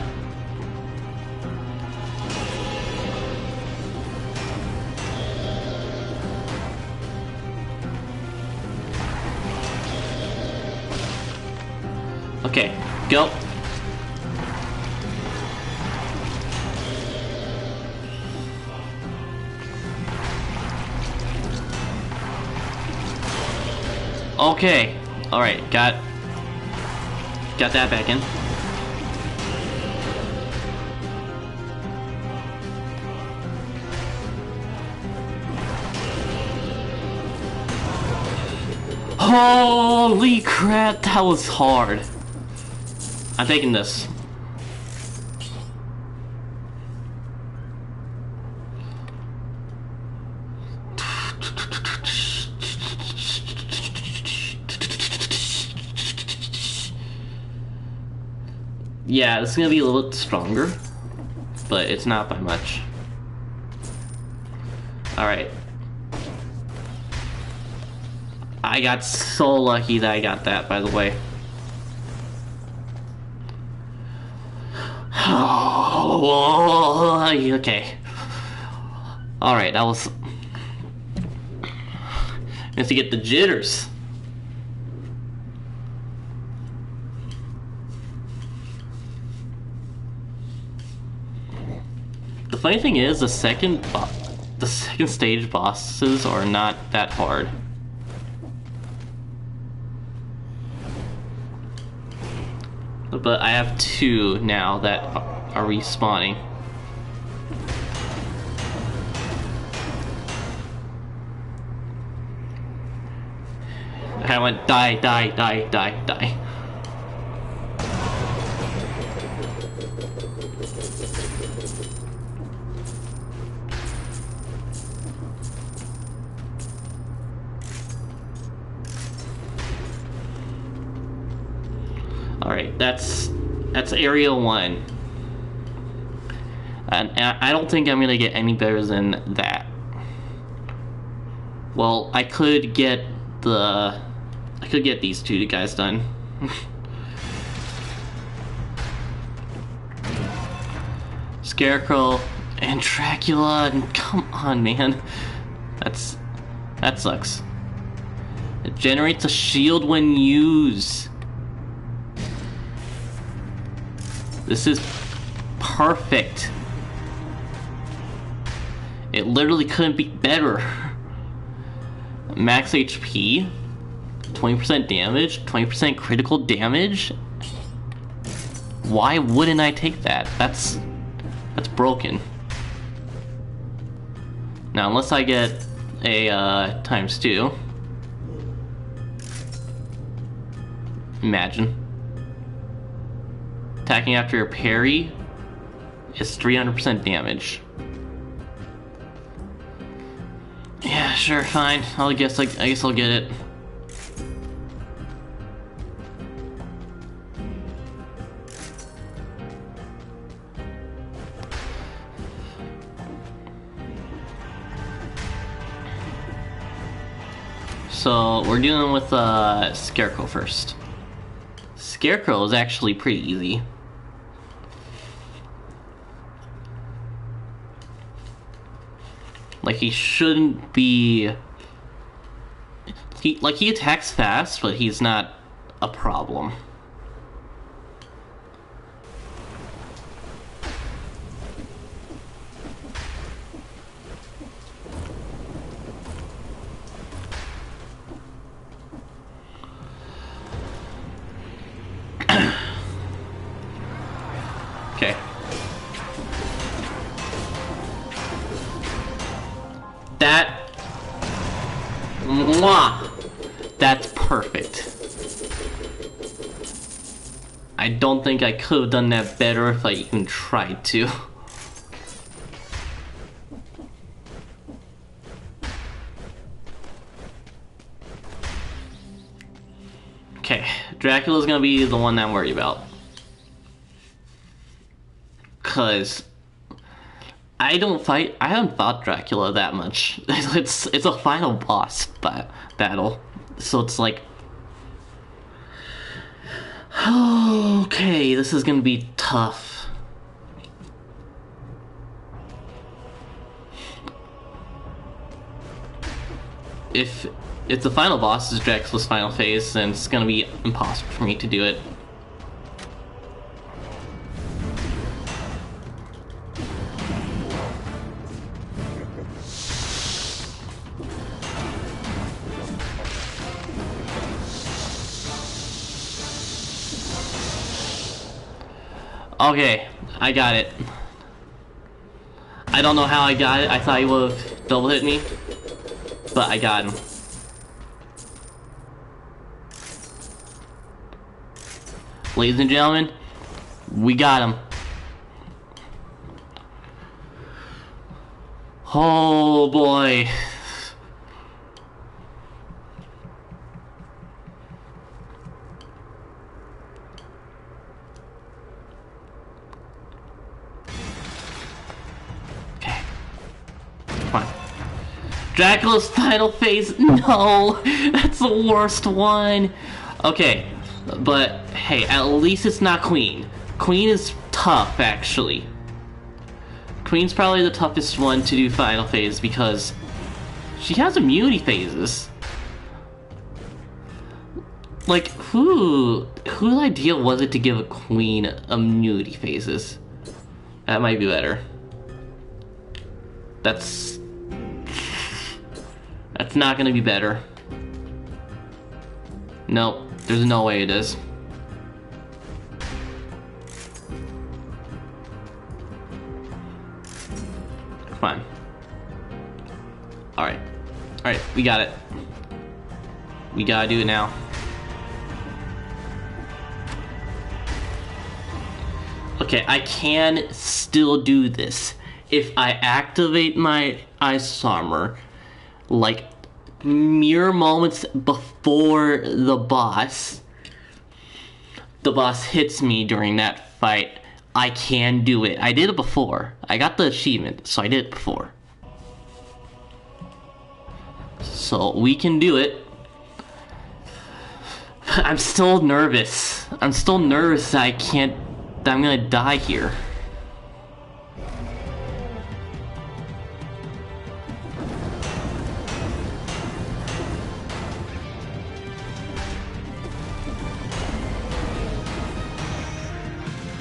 Okay, go. Okay, alright, got that back in. Holy crap, that was hard. I'm taking this. Yeah, this is gonna be a little bit stronger, but it's not by much. Alright. I got so lucky that I got that, by the way. Oh, okay. Alright, that was... I have to get the jitters. The funny thing is, the second stage bosses are not that hard. But I have two now that are respawning. I went die, die, die, die, die. Alright, that's area 1. And I don't think I'm gonna get any better than that. Well, I could get these two guys done. Scarecrow and Dracula, and come on, man. That sucks. It generates a shield when used. This is perfect. It literally couldn't be better. Max HP, 20% damage, 20% critical damage. Why wouldn't I take that? That's broken. Now, unless I get a ×2. Imagine. Attacking after your parry is 300% damage. Yeah, sure, fine. I guess I'll get it. So we're dealing with Scarecrow first. Scarecrow is actually pretty easy. Like, he shouldn't be... He attacks fast, but he's not a problem. Okay. Mwah! That's perfect. I don't think I could have done that better if I even tried to. Okay, Dracula's gonna be the one that I'm worried about. Cause I haven't fought Dracula that much. It's a final boss battle. So it's like, okay, this is gonna be tough. If the final boss is Dracula's final phase, then it's gonna be impossible for me to do it. Okay, I got it. I don't know how I got it. I thought he would have double hit me, but I got him. Ladies and gentlemen, we got him. Oh boy. Fine. Dracula's final phase. No, that's the worst one. Okay, but hey, at least it's not Queen. Queen is tough, actually. Queen's probably the toughest one to do final phase because she has immunity phases. Like, whose idea was it to give a Queen immunity phases? That might be better. That's not gonna be better. Nope, there's no way it is. Fine. Alright. Alright, we got it. We gotta do it now. Okay, I can still do this. If I activate my ice armor, like, mere moments before the boss hits me during that fight, I can do it. I did it before. I got the achievement, so I did it before. So we can do it. I'm still nervous. I'm still nervous that I'm gonna die here.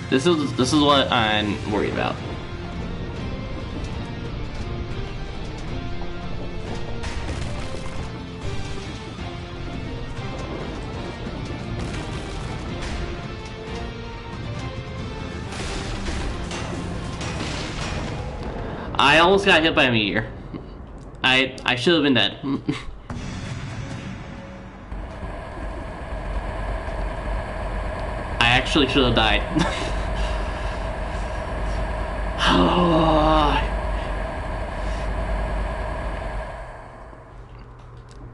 This is what I'm worried about. I almost got hit by a meteor. I should have been dead. actually should have died.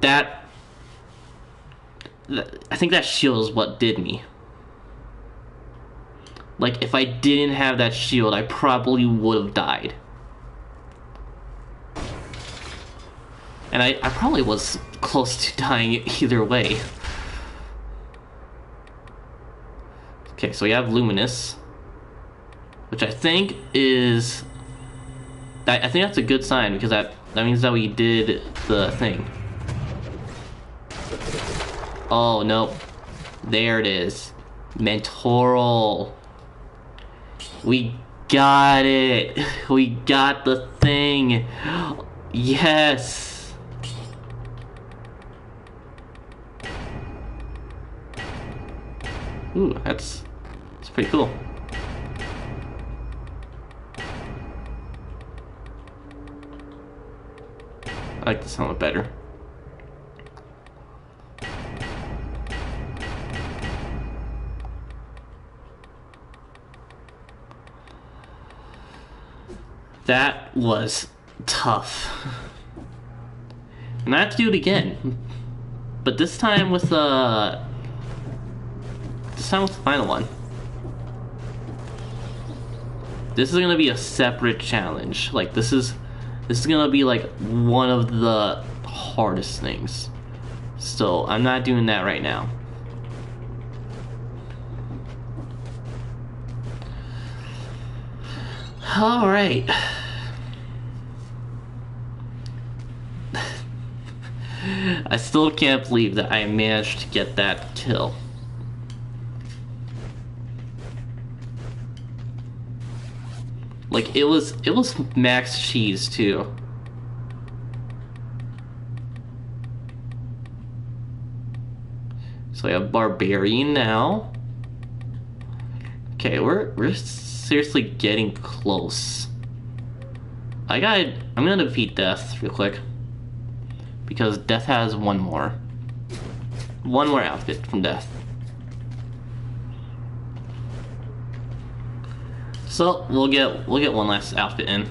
That I think that shield is what did me. Like, if I didn't have that shield, I probably would have died. And I probably was close to dying either way. Okay, so we have Luminous, which I think is... I think that's a good sign, because that means that we did the thing. Oh, nope. There it is. Mentoral. We got it. We got the thing. Yes. Ooh, that's pretty cool. I like this one better. That was tough. And I have to do it again. But this time with the final one. This is gonna be a separate challenge. Like, this is gonna be like one of the hardest things. So I'm not doing that right now. All right. I still can't believe that I managed to get that kill. Like, it was max cheese too. So we have Barbarian now. Okay, we're seriously getting close. I'm gonna defeat Death real quick, because Death has one more outfit from Death. So we'll get one last outfit in.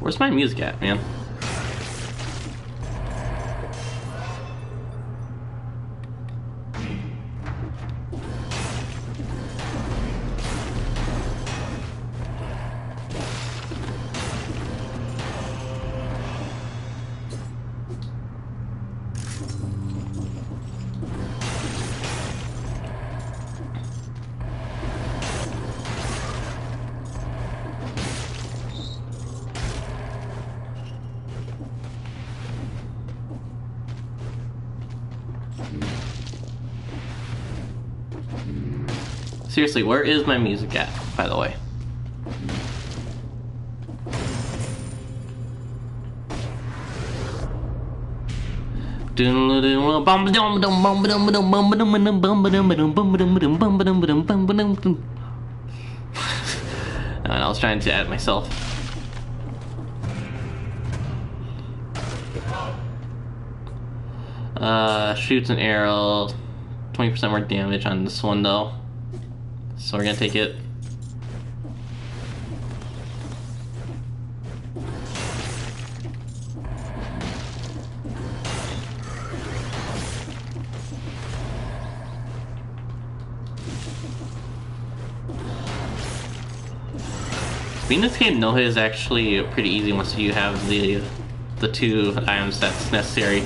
Where's my music at, man? Seriously, where is my music at, by the way? I was trying to add myself. Shoots an arrow. 20% more damage on this one though. So we're gonna take it. Beating this game no hit is actually pretty easy once you have the two items that's necessary.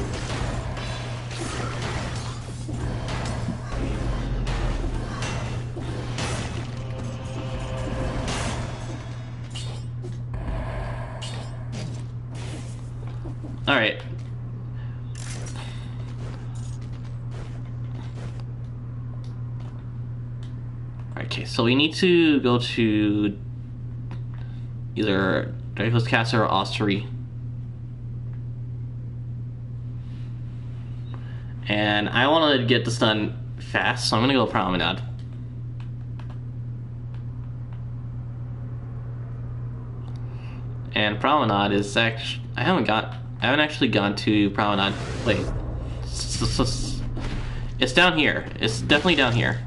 Alright. Okay, so we need to go to either Dreyfus Castle or Ossuary. And I want to get this done fast, so I'm gonna go Promenade. And Promenade is actually I haven't actually gone to Promenade. Wait, it's down here. It's definitely down here.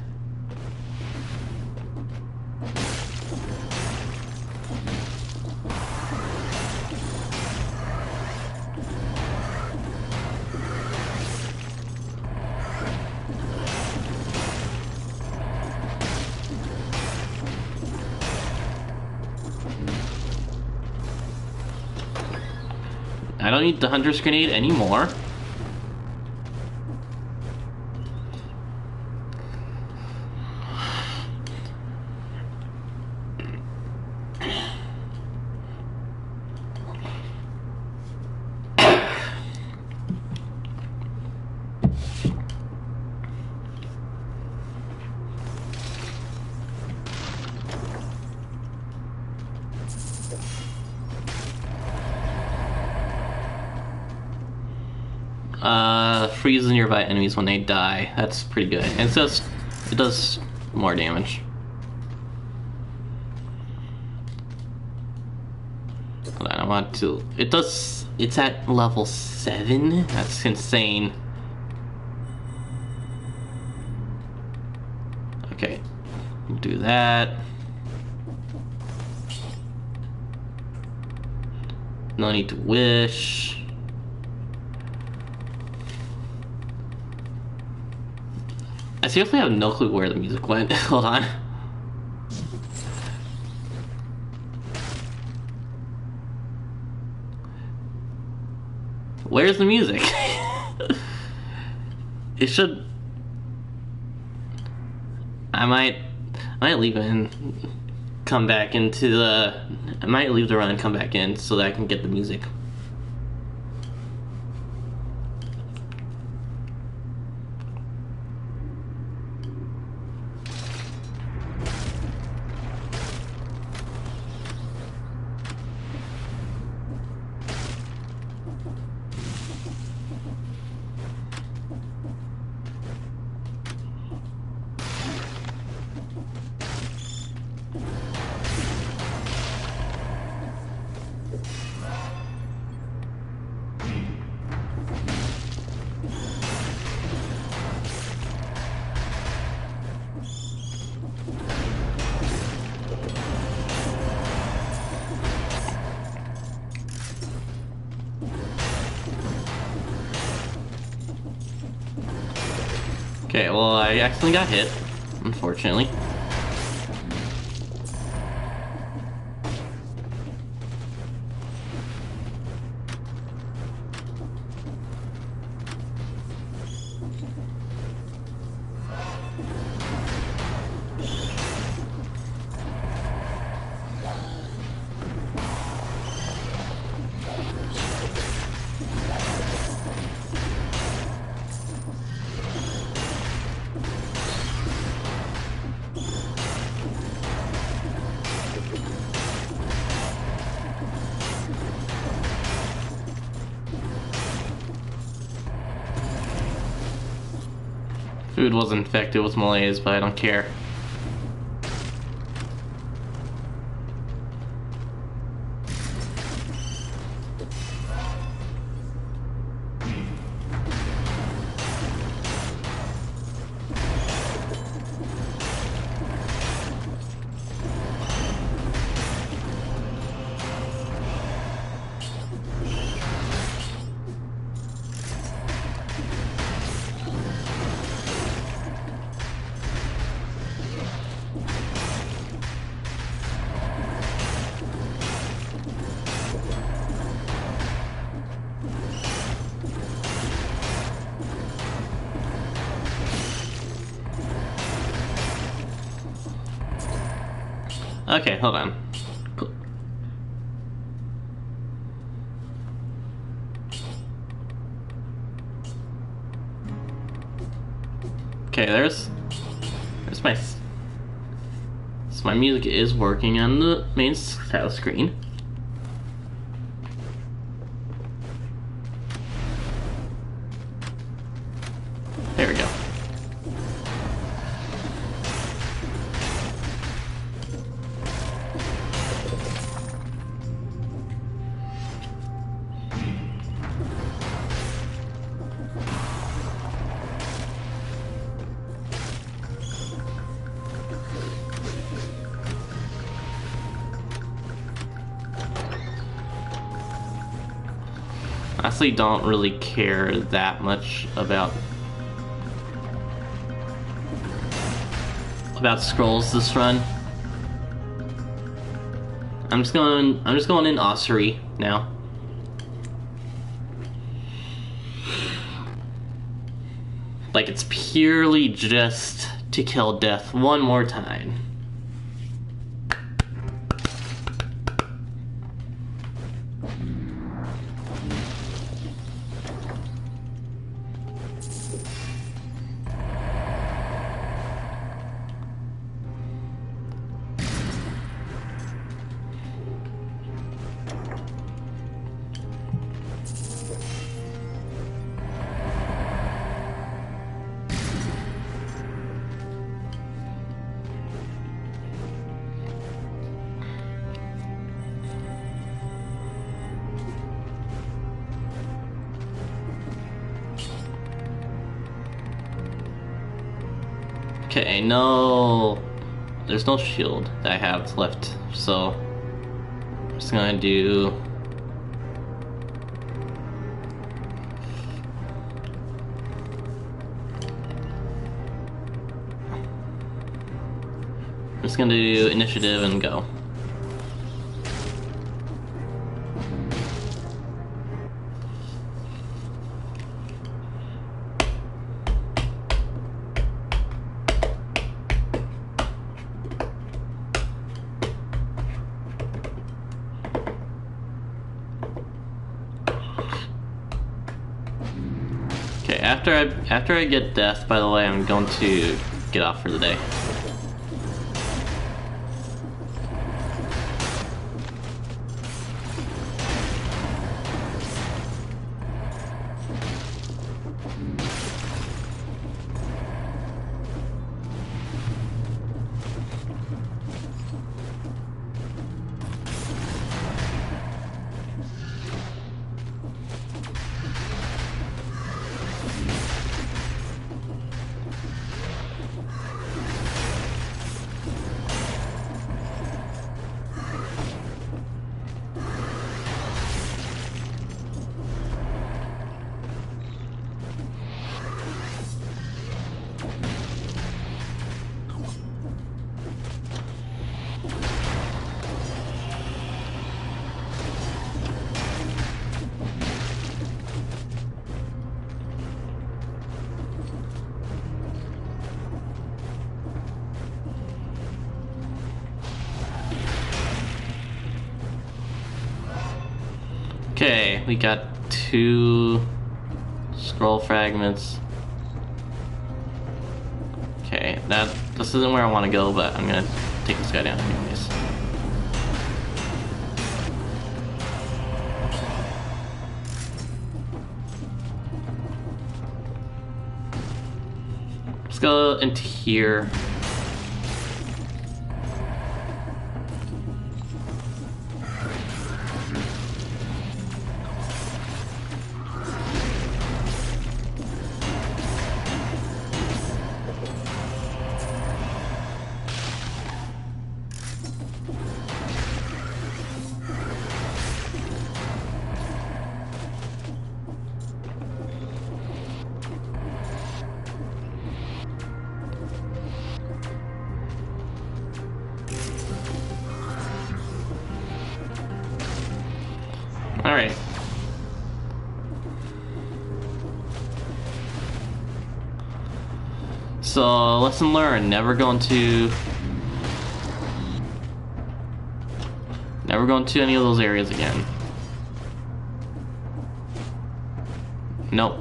I don't need the Hunter's Grenade anymore. Freeze the nearby enemies when they die. That's pretty good. And it does more damage. Hold on, I want to. It's at level 7? That's insane. Okay, do that. No need to wish. I seriously have no clue where the music went. Hold on. Where's the music? It should... I might leave it and come back into the... I might leave the run and come back in so that I can get the music. Okay, well, I accidentally got hit, unfortunately. Food was infected with malaise, but I don't care. Okay, hold on. Cool. Okay, there's my... So my music is working on the main title screen. There we go. Honestly, don't really care that much about scrolls this run. I'm just going in Ossuary now. Like it's purely just to kill death one more time. Okay, no, there's no shield that I have left, so I'm just gonna do initiative and go. Okay, after I get death, by the way, I'm going to get off for the day. Okay, we got 2 scroll fragments. Okay, this isn't where I want to go, but I'm gonna take this guy down anyways. Let's go into here. Alright. So, lesson learned, never go into any of those areas again. Nope.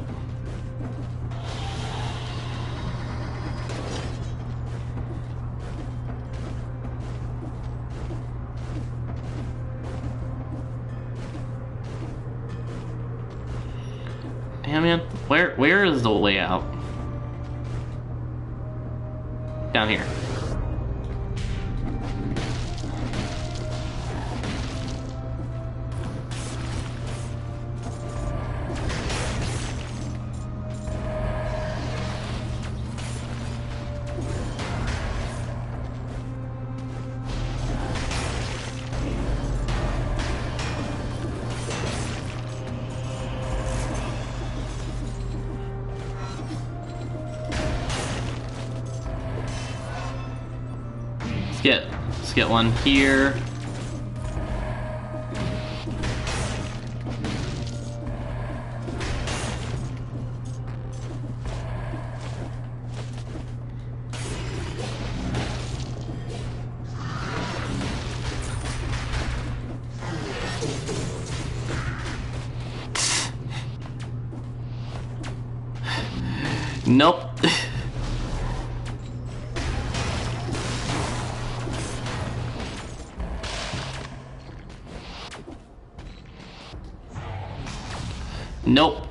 Damn man, where is the way out? Down here. Let's get one here. Nope. Nope.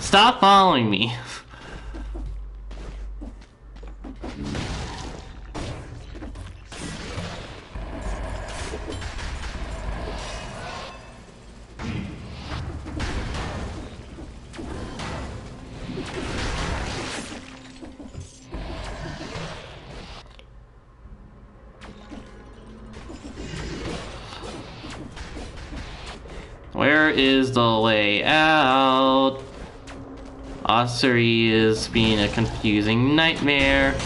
Stop following me. Where is the way out? Ossuary is being a confusing nightmare.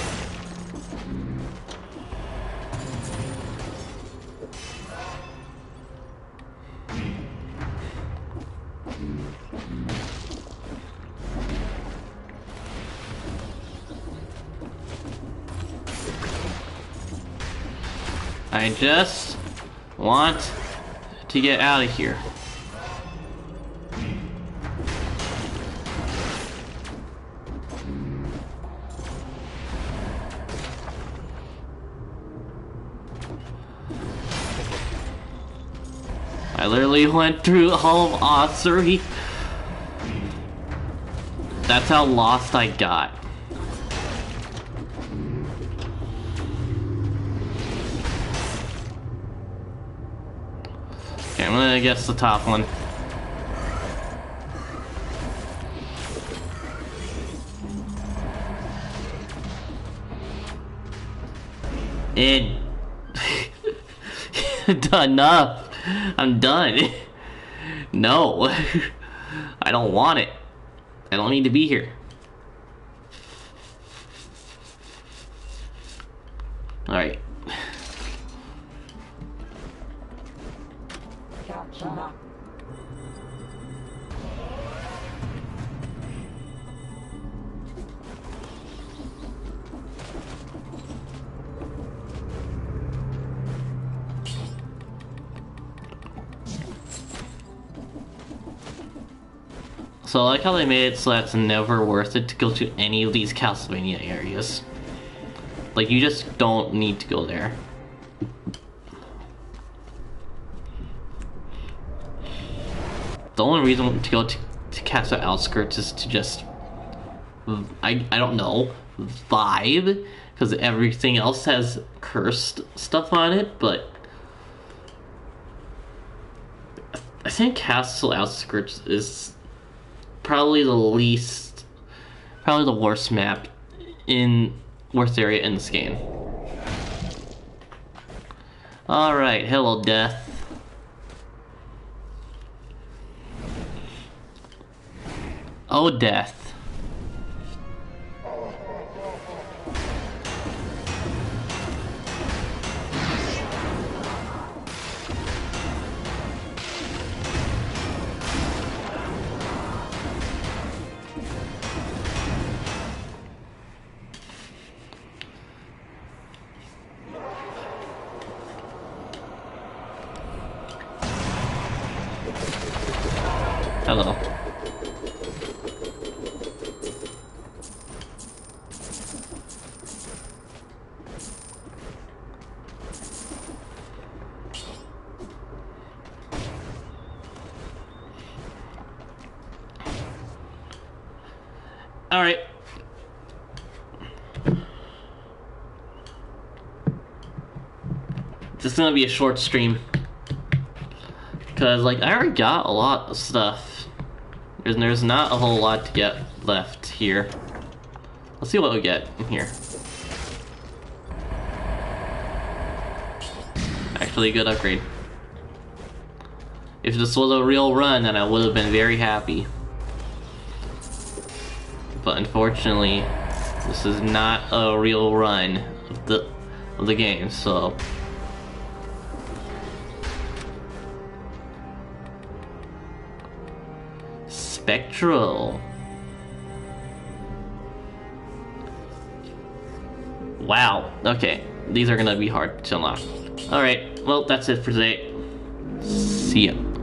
I just want to get out of here. I literally went through all of Ossuary. That's how lost I got. Okay, I'm gonna guess the top one. Enough. I'm done. No. I don't want it. I don't need to be here. Alright. So I like how they made it so that it's never worth it to go to any of these Castlevania areas. Like, you just don't need to go there. The only reason to go to Castle Outskirts is to just, I don't know, vibe, because everything else has cursed stuff on it, but I think Castle Outskirts is probably the worst map worst area in this game. Alright, hello death. Oh death. Alright. This is gonna be a short stream. Because, like, I already got a lot of stuff. There's not a whole lot to get left here. Let's see what we get in here. Actually, a good upgrade. If this was a real run, then I would have been very happy. But unfortunately, this is not a real run of the game, so... Spectral. Wow, okay. These are gonna be hard to unlock. Alright, well, that's it for today. See ya.